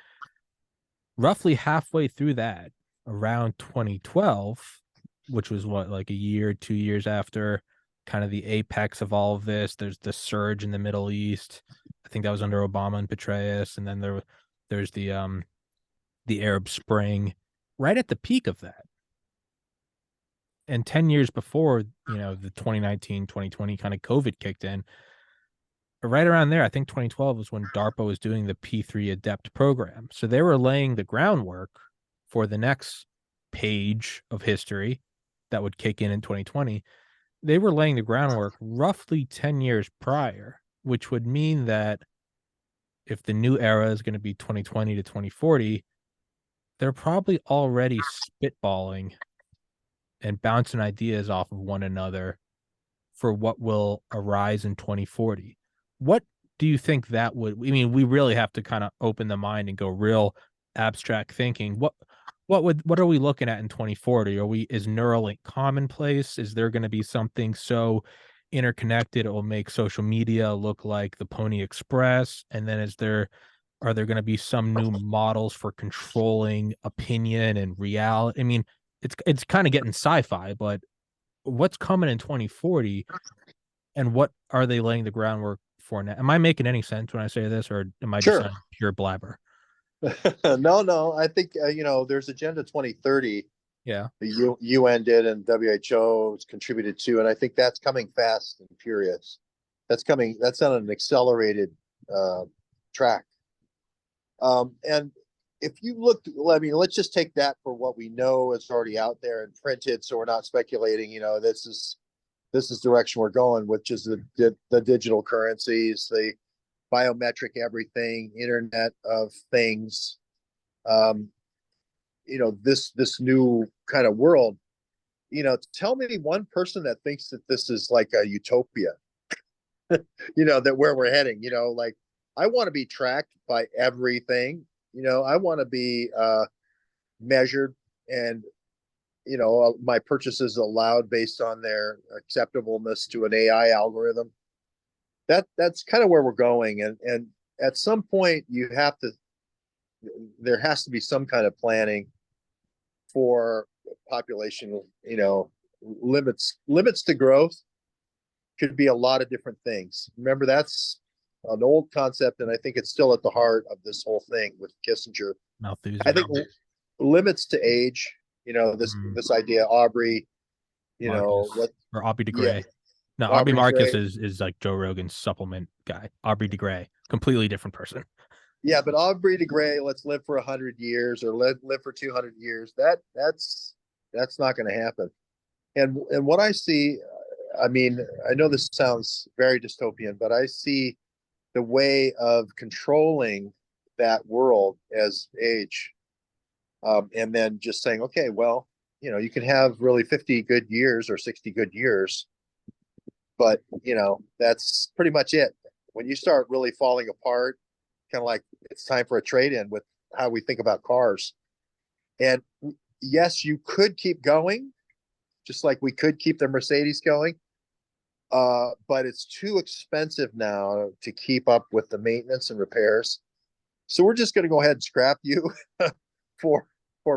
A: Roughly halfway through that, around 2012, which was what, like a year, 2 years after kind of the apex of all of this. There's the surge in the Middle East. I think that was under Obama and Petraeus, and then there's the Arab Spring, right at the peak of that. And 10 years before, the 2019, 2020 kind of COVID kicked in, right around there, I think 2012 was when DARPA was doing the P3 Adept program. So they were laying the groundwork for the next page of history that would kick in 2020. They were laying the groundwork roughly 10 years prior, which would mean that if the new era is going to be 2020 to 2040, they're probably already spitballing and bouncing ideas off of one another for what will arise in 2040. What do you think that would, I mean, we really have to kind of open the mind and go real abstract thinking. What are we looking at in 2040? Is Neuralink commonplace? Is there going to be something so interconnected it will make social media look like the Pony Express? And then are there going to be some new models for controlling opinion and reality? I mean, it's kind of getting sci-fi, but what's coming in 2040 and what are they laying the groundwork for now? Am I making any sense when I say this, or am I just
B: Sure.
A: sounding pure blabber?
B: No, I think there's Agenda 2030.
A: Yeah.
B: The UN did and WHO has contributed to, and I think that's coming fast and furious. That's coming. That's on an accelerated track. And if you look, I mean, let's just take that for what we know is already out there and printed, so we're not speculating. This is direction we're going, which is the digital currencies, the biometric everything, Internet of Things. This new kind of world. Tell me one person that thinks that this is like a utopia. That where we're heading. Like I want to be tracked by everything. I want to be measured and my purchases allowed based on their acceptableness to an AI algorithm. That's kind of where we're going, and at some point there has to be some kind of planning for population. Limits to growth could be a lot of different things. Remember, that's an old concept, and I think it's still at the heart of this whole thing with Kissinger. I think
A: Malthusian.
B: limits to age. This idea, Aubrey.
A: Marcus
B: What?
A: or Aubrey de
B: Yeah,
A: Grey. No, Aubrey
B: Aubrey
A: Marcus
B: Gray.
A: is like Joe Rogan's supplement guy. Aubrey de Grey, completely different person.
B: Yeah, but Aubrey de Grey, let's live for 100 years or live for 200 years. That's not going to happen. And what I see, I mean, I know this sounds very dystopian, but I see the way of controlling that world as age, and then just saying, okay, well, you can have really 50 good years or 60 good years, but that's pretty much it. When you start really falling apart, kind of like it's time for a trade-in with how we think about cars. And yes, you could keep going, just like we could keep the Mercedes going. But it's too expensive now to keep up with the maintenance and repairs. So we're just going to go ahead and scrap you for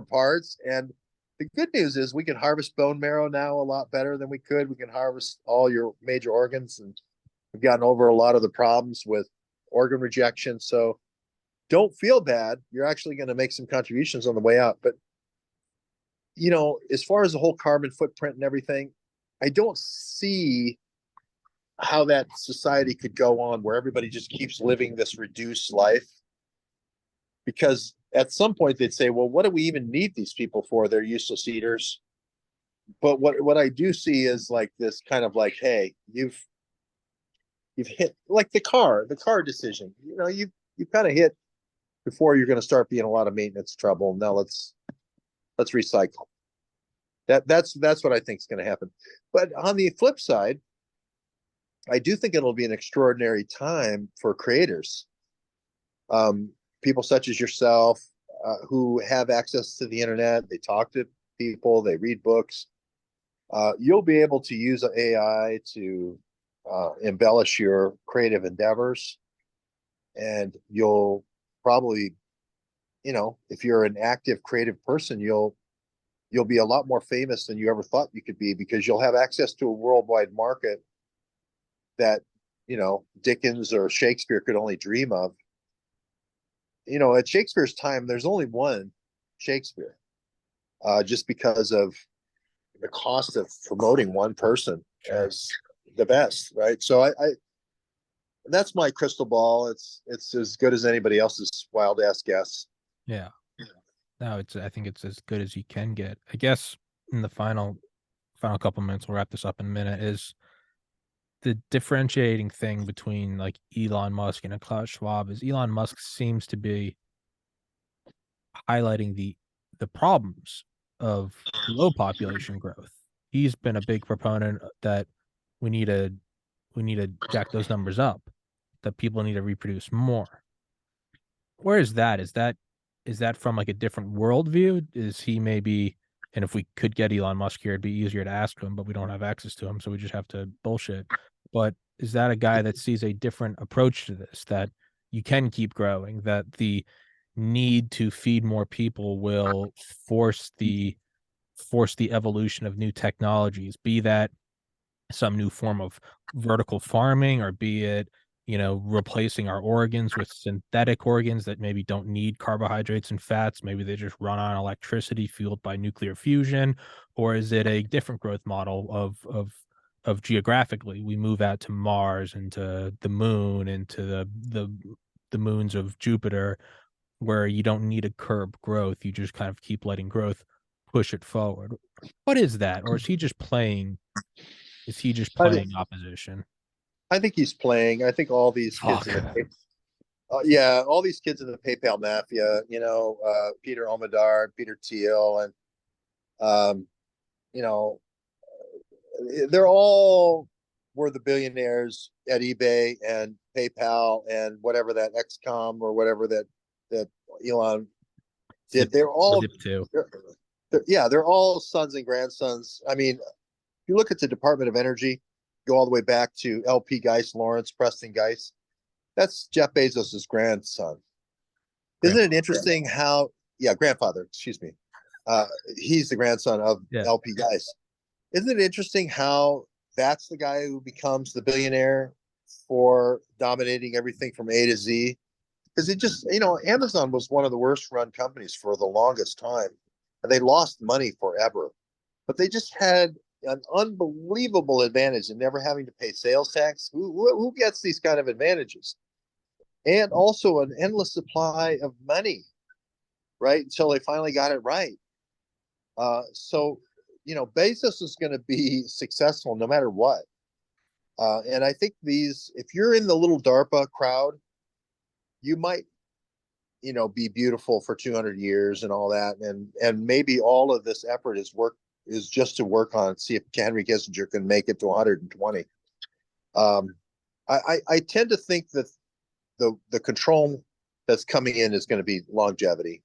B: parts. And the good news is we can harvest bone marrow now a lot better than we could. We can harvest all your major organs, and we've gotten over a lot of the problems with organ rejection. So don't feel bad. You're actually going to make some contributions on the way out. But as far as the whole carbon footprint and everything, I don't see how that society could go on where everybody just keeps living this reduced life, because at some point they'd say, well, what do we even need these people for? They're useless eaters. But what I do see is like this kind of like, hey, you've hit like the car decision. You've kind of hit before you're going to start being a lot of maintenance trouble. Now let's recycle. That's what I think is going to happen. But on the flip side, I do think it'll be an extraordinary time for creators, people such as yourself, who have access to the internet. They talk to people, they read books. You'll be able to use AI to embellish your creative endeavors, and you'll probably, if you're an active creative person, you'll you'll be a lot more famous than you ever thought you could be, because you'll have access to a worldwide market that, Dickens or Shakespeare could only dream of. At Shakespeare's time, there's only one Shakespeare, just because of the cost of promoting one person
A: Sure.
B: as the best, right? So I that's my crystal ball. It's as good as anybody else's wild ass guess.
A: Yeah. No, I think it's as good as you can get. I guess in the final couple minutes, we'll wrap this up in a minute, is the differentiating thing between like Elon Musk and a Klaus Schwab is Elon Musk seems to be highlighting the problems of low population growth. He's been a big proponent that we need to we need to jack those numbers up, that people need to reproduce more. Where is that? Is that from like a different worldview? Is he maybe, and if we could get Elon Musk here, it'd be easier to ask him, but we don't have access to him, so we just have to bullshit. But is that a guy that sees a different approach to this, that you can keep growing, that the need to feed more people will force the evolution of new technologies, be that some new form of vertical farming, or be it, replacing our organs with synthetic organs that maybe don't need carbohydrates and fats, maybe they just run on electricity fueled by nuclear fusion? Or is it a different growth model of geographically, we move out to Mars and to the moon and to the moons of Jupiter, where you don't need to curb growth, you just kind of keep letting growth push it forward? What is that? Or is he just
B: I,
A: playing opposition?
B: I think he's playing. I think all these kids
A: Fuck.
B: in the yeah, all these kids in the PayPal mafia, Peter Omadar, Peter Thiel, and um, you know, they're all were the billionaires at eBay and PayPal and whatever that XCOM or whatever that Elon
A: Zip
B: did. They're all,
A: Zip 2.
B: yeah, they're all sons and grandsons. I mean, if you look at the Department of Energy, go all the way back to LP Geist, Lawrence Preston Geist. That's Jeff Bezos's grandson. Isn't it
A: Grandpa.
B: interesting how? Yeah, grandfather. Excuse me. Uh, he's the grandson of
A: Yeah.
B: LP Geist. Isn't it interesting how that's the guy who becomes the billionaire for dominating everything from A to Z? Because it just, Amazon was one of the worst run companies for the longest time, and they lost money forever. But they just had an unbelievable advantage in never having to pay sales tax. Who gets these kind of advantages? And also an endless supply of money, right? Until they finally got it right. So, Bezos is going to be successful no matter what. And I think if you're in the little DARPA crowd, you might, be beautiful for 200 years and all that. And maybe all of this effort is just to work on, see if Henry Kissinger can make it to 120. I tend to think that the control that's coming in is going to be longevity,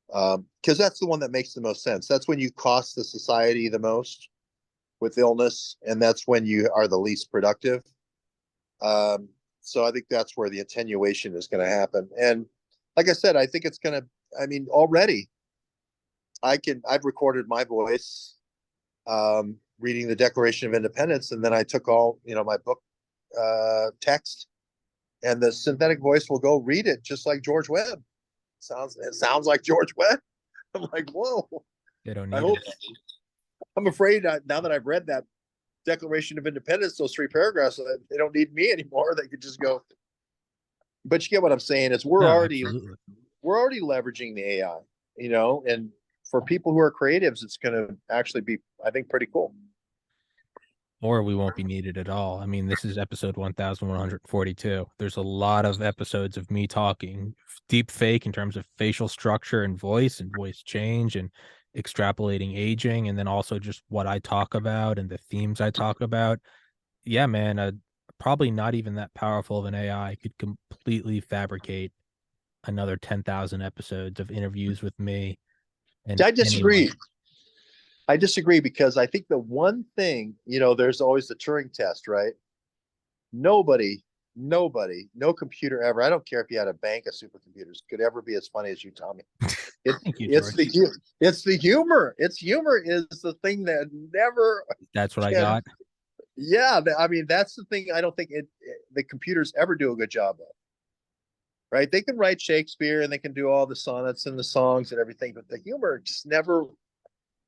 B: because that's the one that makes the most sense. That's when you cost the society the most with illness, and that's when you are the least productive. So I think that's where the attenuation is going to happen. And like I said, I think it's going to. I mean, already, I've recorded my voice reading the Declaration of Independence, and then I took all my book text, and the synthetic voice will go read it just like George Webb. It sounds like George Webb. I'm like, whoa.
A: They don't
B: I
A: need
B: hope.
A: it.
B: I'm afraid now that I've read that Declaration of Independence, those 3 paragraphs, they don't need me anymore. They could just go. But you get what I'm saying? Is
A: No, absolutely.
B: we're already leveraging the AI, and for people who are creatives, it's going to actually be, I think, pretty cool.
A: Or we won't be needed at all. I mean, this is episode 1142. There's a lot of episodes of me talking deep fake in terms of facial structure and voice change and extrapolating aging, and then also just what I talk about and the themes I talk about. Yeah, man, probably not even that powerful of an AI could completely fabricate another 10,000 episodes of interviews with me and
B: I
A: anyone.
B: disagree. I disagree, because I think the one thing, there's always the Turing test, right? Nobody nobody, no computer ever. I don't care if you had a bank of supercomputers, could ever be as funny as you, Tommy. It,
A: Thank you,
B: it's
A: George.
B: the humor. It's humor is the thing that never
A: That's what I
B: can.
A: got.
B: Yeah, I mean that's the thing. I don't think the computers ever do a good job of. Right? They can write Shakespeare and they can do all the sonnets and the songs and everything, but the humor just never.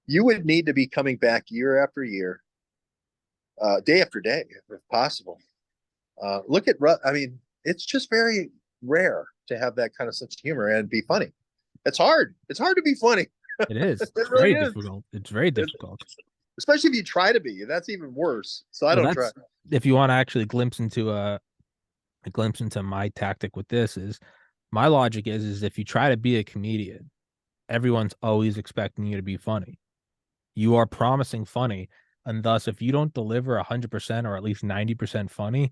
B: You would need to be coming back year after year, day after day, if possible. Look at, I mean, it's just very rare to have that kind of sense of humor and be funny. It's hard. It's hard to be funny.
A: It is.
B: It
A: It's
B: really
A: very
B: is.
A: difficult. It's very
B: It,
A: difficult.
B: especially if you try to be. That's even worse. So I
A: Well,
B: don't try.
A: that's if you want to actually glimpse into a glimpse into my tactic with this is my logic is if you try to be a comedian, everyone's always expecting you to be funny. You are promising funny, and thus if you don't deliver 100% or at least 90% funny,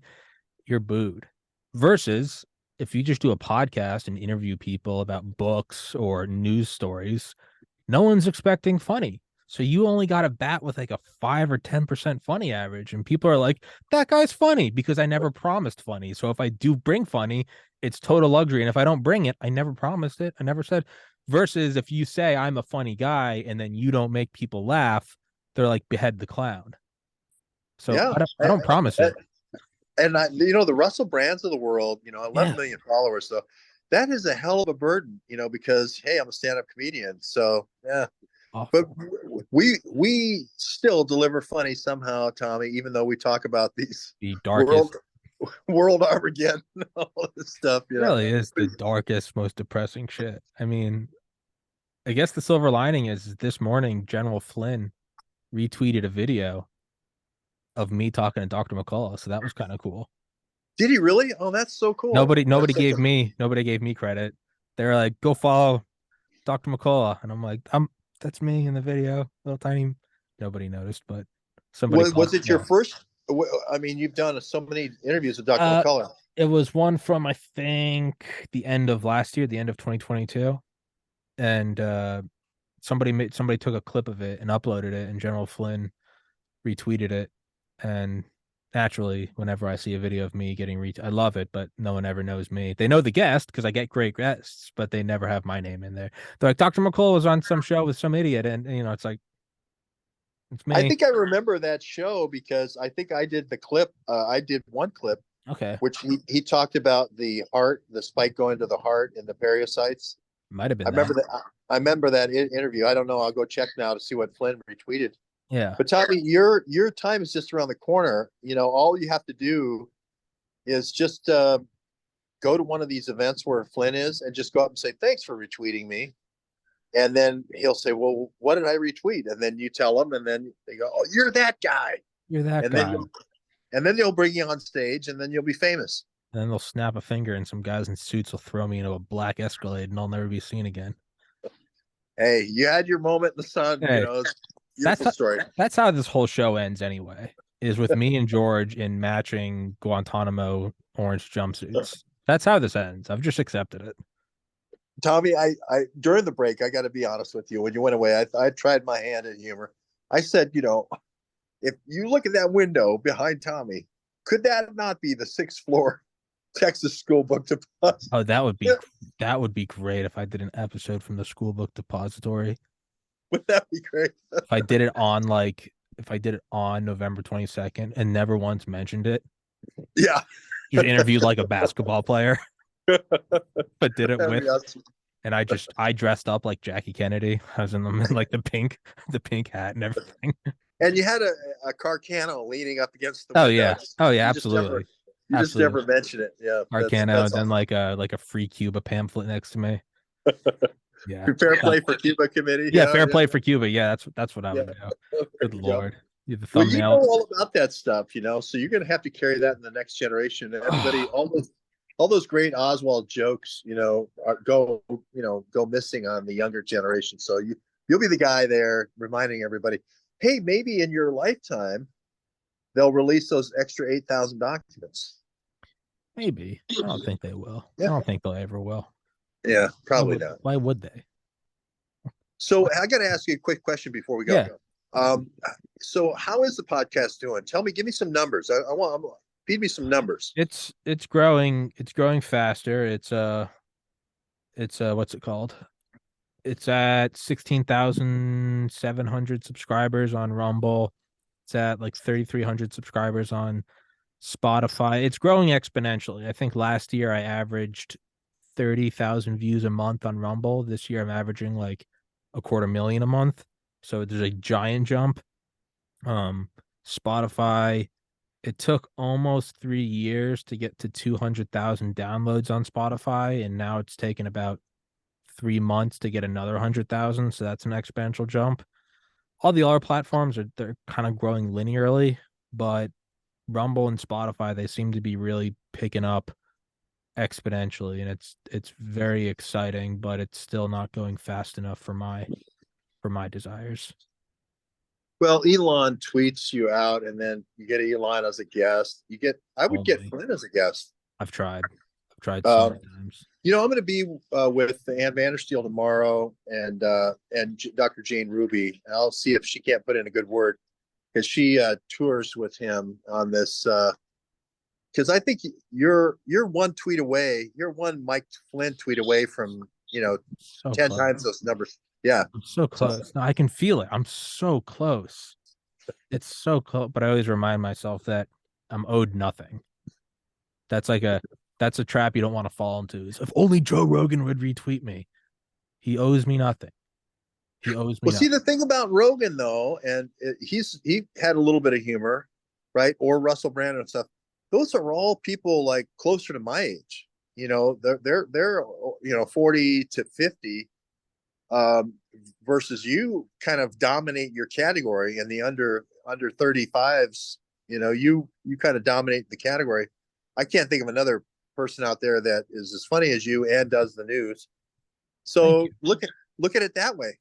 A: you're booed. Versus if you just do a podcast and interview people about books or news stories, no one's expecting funny. So you only got to bat with like a 5 or 10% funny average. And people are like, that guy's funny because I never promised funny. So if I do bring funny, it's total luxury. And if I don't bring it, I never promised it. I never said. Versus if you say I'm a funny guy and then you don't make people laugh, they're like behead the clown. So
B: Yeah.
A: I don't promise it.
B: And the Russell Brands of the world, 11
A: Yeah.
B: million followers. So that is a hell of a burden, because, hey, I'm a stand-up comedian. So yeah, but
A: Awful.
B: we still deliver funny somehow, Tommy, even though we talk about these
A: The
B: world
A: darkest
B: world Armageddon, all this stuff.
A: really is the darkest, most depressing shit. I mean, I guess the silver lining is this morning, General Flynn retweeted a video of me talking to Dr. McCullough. So that was kind of cool.
B: Did he really? Oh, that's so cool.
A: Nobody gave me credit. They're like, go follow Dr. McCullough. And I'm like, that's me in the video. Little tiny nobody noticed, but somebody
B: Was
A: called.
B: it your first? I mean, you've done so many interviews with Dr.
A: Uh
B: McCullough.
A: it was one from I think the end of last year, the end of 2022. And somebody took a clip of it and uploaded it, and General Flynn retweeted it. And naturally, whenever I see a video of me getting I love it, but no one ever knows me. They know the guest because I get great guests, but they never have my name in there. They're like, Dr. McCall was on some show with some idiot, and it's like, it's
B: I
A: me.
B: think I remember that show because I think I did the clip. I did one clip,
A: Okay,
B: which he talked about the heart, the spike going to the heart and the periocytes.
A: might have
B: I
A: been
B: remember
A: that.
B: that. I remember that interview. I don't know. I'll go check now to see what Flynn retweeted.
A: Yeah,
B: But Tommy, your time is just around the corner. All you have to do is just go to one of these events where Flynn is, and just go up and say thanks for retweeting me. And then he'll say, "Well, what did I retweet?" And then you tell him, and then they go, "Oh, you're that guy."
A: you're that
B: And then
A: guy.
B: they'll bring you on stage, and then you'll be famous.
A: And then they'll snap a finger, and some guys in suits will throw me into a black Escalade, and I'll never be seen again.
B: Hey, you had your moment in the sun.
A: Hey,
B: Beautiful story.
A: That's how this whole show ends anyway. Is with me and George in matching Guantanamo orange jumpsuits. That's how this ends. I've just accepted it.
B: Tommy, I during the break, I got to be honest with you. When you went away, I tried my hand at humor. I said, if you look at that window behind Tommy, could that not be the sixth floor Texas School Book Depository?
A: Oh, that would be great if I did an episode from the school book depository.
B: Would that be great?
A: If I did it on November 22nd and never once mentioned it,
B: Yeah,
A: just interviewed like a basketball player, but did it with
B: awesome.
A: and I dressed up like Jackie Kennedy. I was in like the pink hat and everything.
B: And you had a Carcano leaning up against the
A: Oh
B: window.
A: yeah, absolutely.
B: You just never mention it. Yeah,
A: Arcano, and then
B: awesome.
A: like a free Cuba pamphlet next to me. Yeah.
B: Fair play for Cuba committee.
A: Yeah, fair play for Cuba. Yeah, that's what I would do. Good Lord. The
B: Well, you know
A: thumbnail.
B: all about that stuff, so you're gonna have to carry that in the next generation. Everybody, all those great Oswald jokes, go missing on the younger generation. So you'll be the guy there reminding everybody, hey, maybe in your lifetime they'll release those extra 8,000 documents.
A: Maybe. I don't think they will.
B: Yeah.
A: I don't think they'll ever will.
B: Yeah, probably not.
A: Why would they?
B: So I got to ask you a quick question before we go.
A: Yeah.
B: So how is the podcast doing? Give me some numbers. feed me some numbers.
A: It's growing faster. It's what's it called? It's at 16,700 subscribers on Rumble. It's at like 3,300 subscribers on Spotify. It's growing exponentially. I think last year I averaged 30,000 views a month on Rumble. This year I'm averaging like a quarter million a month. So there's a giant jump. Spotify, it took almost 3 years to get to 200,000 downloads on Spotify, and now it's taken about 3 months to get another 100,000. So that's an exponential jump. All the other platforms they're kind of growing linearly, but Rumble and Spotify, they seem to be really picking up exponentially, and it's very exciting, but it's still not going fast enough for my desires.
B: Well, Elon tweets you out, and then you get Elon as a guest. I would get
A: Only.
B: Flynn as a guest.
A: I've tried so many times.
B: I'm going to be with Ann Vandersteel tomorrow, and Dr. Jane Ruby. I'll see if she can't put in a good word, because she tours with him on this. Because I think you're one tweet away. You're one Mike Flynn tweet away from
A: So
B: 10
A: close.
B: times those numbers. Yeah,
A: I'm so close. No, I can feel it. I'm so close. It's so close, but I always remind myself that I'm owed nothing. That's a trap you don't want to fall into. Is if only Joe Rogan would retweet me. He owes me nothing. He owes me
B: Well, see,
A: nothing.
B: the thing about Rogan though, and he had a little bit of humor, right? Or Russell Brand and stuff. Those are all people like closer to my age. They're 40 to 50, versus you kind of dominate your category, and the under 35s. You kind of dominate the category. I can't think of another person out there that is as funny as you and does the news.
A: Thank
B: So
A: you.
B: look at it that way.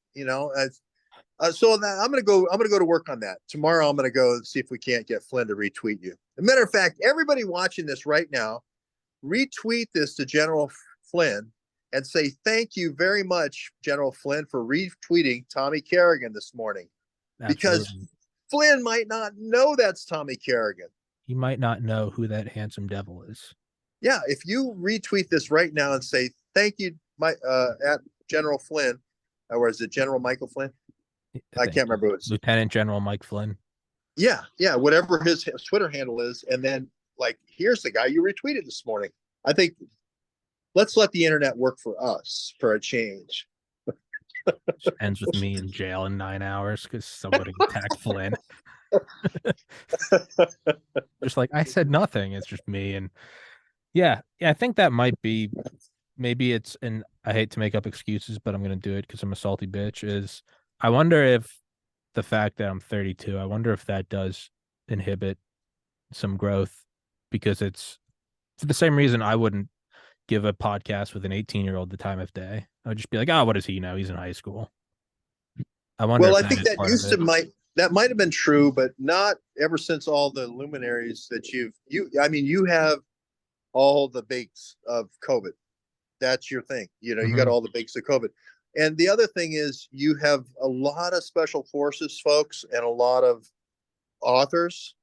B: So I'm gonna go to work on that tomorrow. I'm gonna go see if we can't get Flynn to retweet you. As a matter of fact, everybody watching this right now, retweet this to General Flynn and say thank you very much, General Flynn, for retweeting Tommy Carrigan this morning, because
A: Absolutely.
B: Flynn might not know that's Tommy Carrigan.
A: He might not know who that handsome devil is.
B: Yeah, if you retweet this right now and say thank you, at General Flynn, or is it General Michael Flynn? I
A: Thank
B: can't
A: you.
B: remember what it's.
A: Lieutenant General Mike Flynn.
B: Yeah, whatever his Twitter handle is, and then like, here's the guy you retweeted this morning. I think let's let the internet work for us for a change.
A: Ends with me in jail in 9 hours because somebody attacked Flynn. Just like I said nothing. It's just me. And yeah, I think that might be, maybe it's, and I hate to make up excuses, but I'm gonna do it because I'm a salty bitch. Is I wonder if the fact that I'm 32, I wonder if that does inhibit some growth, because it's for the same reason I wouldn't give a podcast with an 18-year-old the time of day. I would just be like, oh, what does he know? He's in high school. I wonder
B: Well,
A: if
B: I
A: that
B: think
A: is
B: that
A: part of it.
B: that might have been true, but not ever since all the luminaries that you have all the bakes of COVID. That's your thing. You got
A: Mhm.
B: all the bakes of COVID. And the other thing is you have a lot of special forces folks and a lot of authors,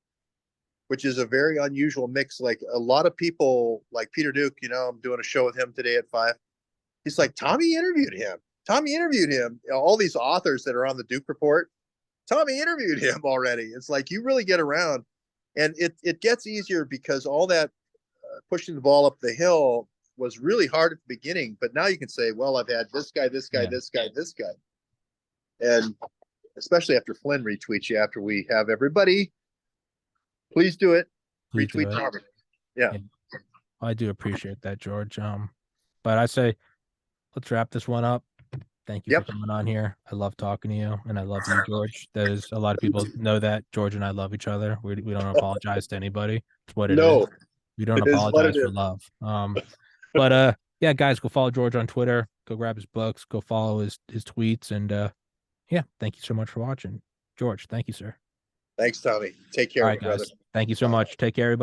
B: which is a very unusual mix. Like a lot of people, like Peter Duke, I'm doing a show with him today at 5. He's like, Tommy interviewed him. Tommy interviewed him. All these authors that are on the Duke Report, Tommy interviewed him already. It's like you really get around, and it gets easier because all that pushing the ball up the hill was really hard at the beginning. But now you can say, well, I've had this guy, this guy,
A: Yeah,
B: this guy, this guy, and especially after Flynn retweets you after we have everybody, please do it.
A: please do
B: Retweet
A: it.
B: Tommy. Yeah.
A: Yeah, I do appreciate that, George. But I say let's wrap this one up. Thank you for
B: Yep.
A: coming on here. I love talking to you, and I love you, George. There's a lot of people know that George and I love each other. We don't apologize to anybody. It's what it is.
B: No,
A: We don't
B: it is what it
A: apologize for
B: is.
A: love. But yeah, guys, go follow George on Twitter. Go grab his books. Go follow his tweets. And yeah, thank you so much for watching, George. Thank you, sir.
B: Thanks, Tommy. Take
A: All
B: care,
A: right,
B: brother.
A: guys. Thank you so
B: Bye.
A: much. Take care, everybody.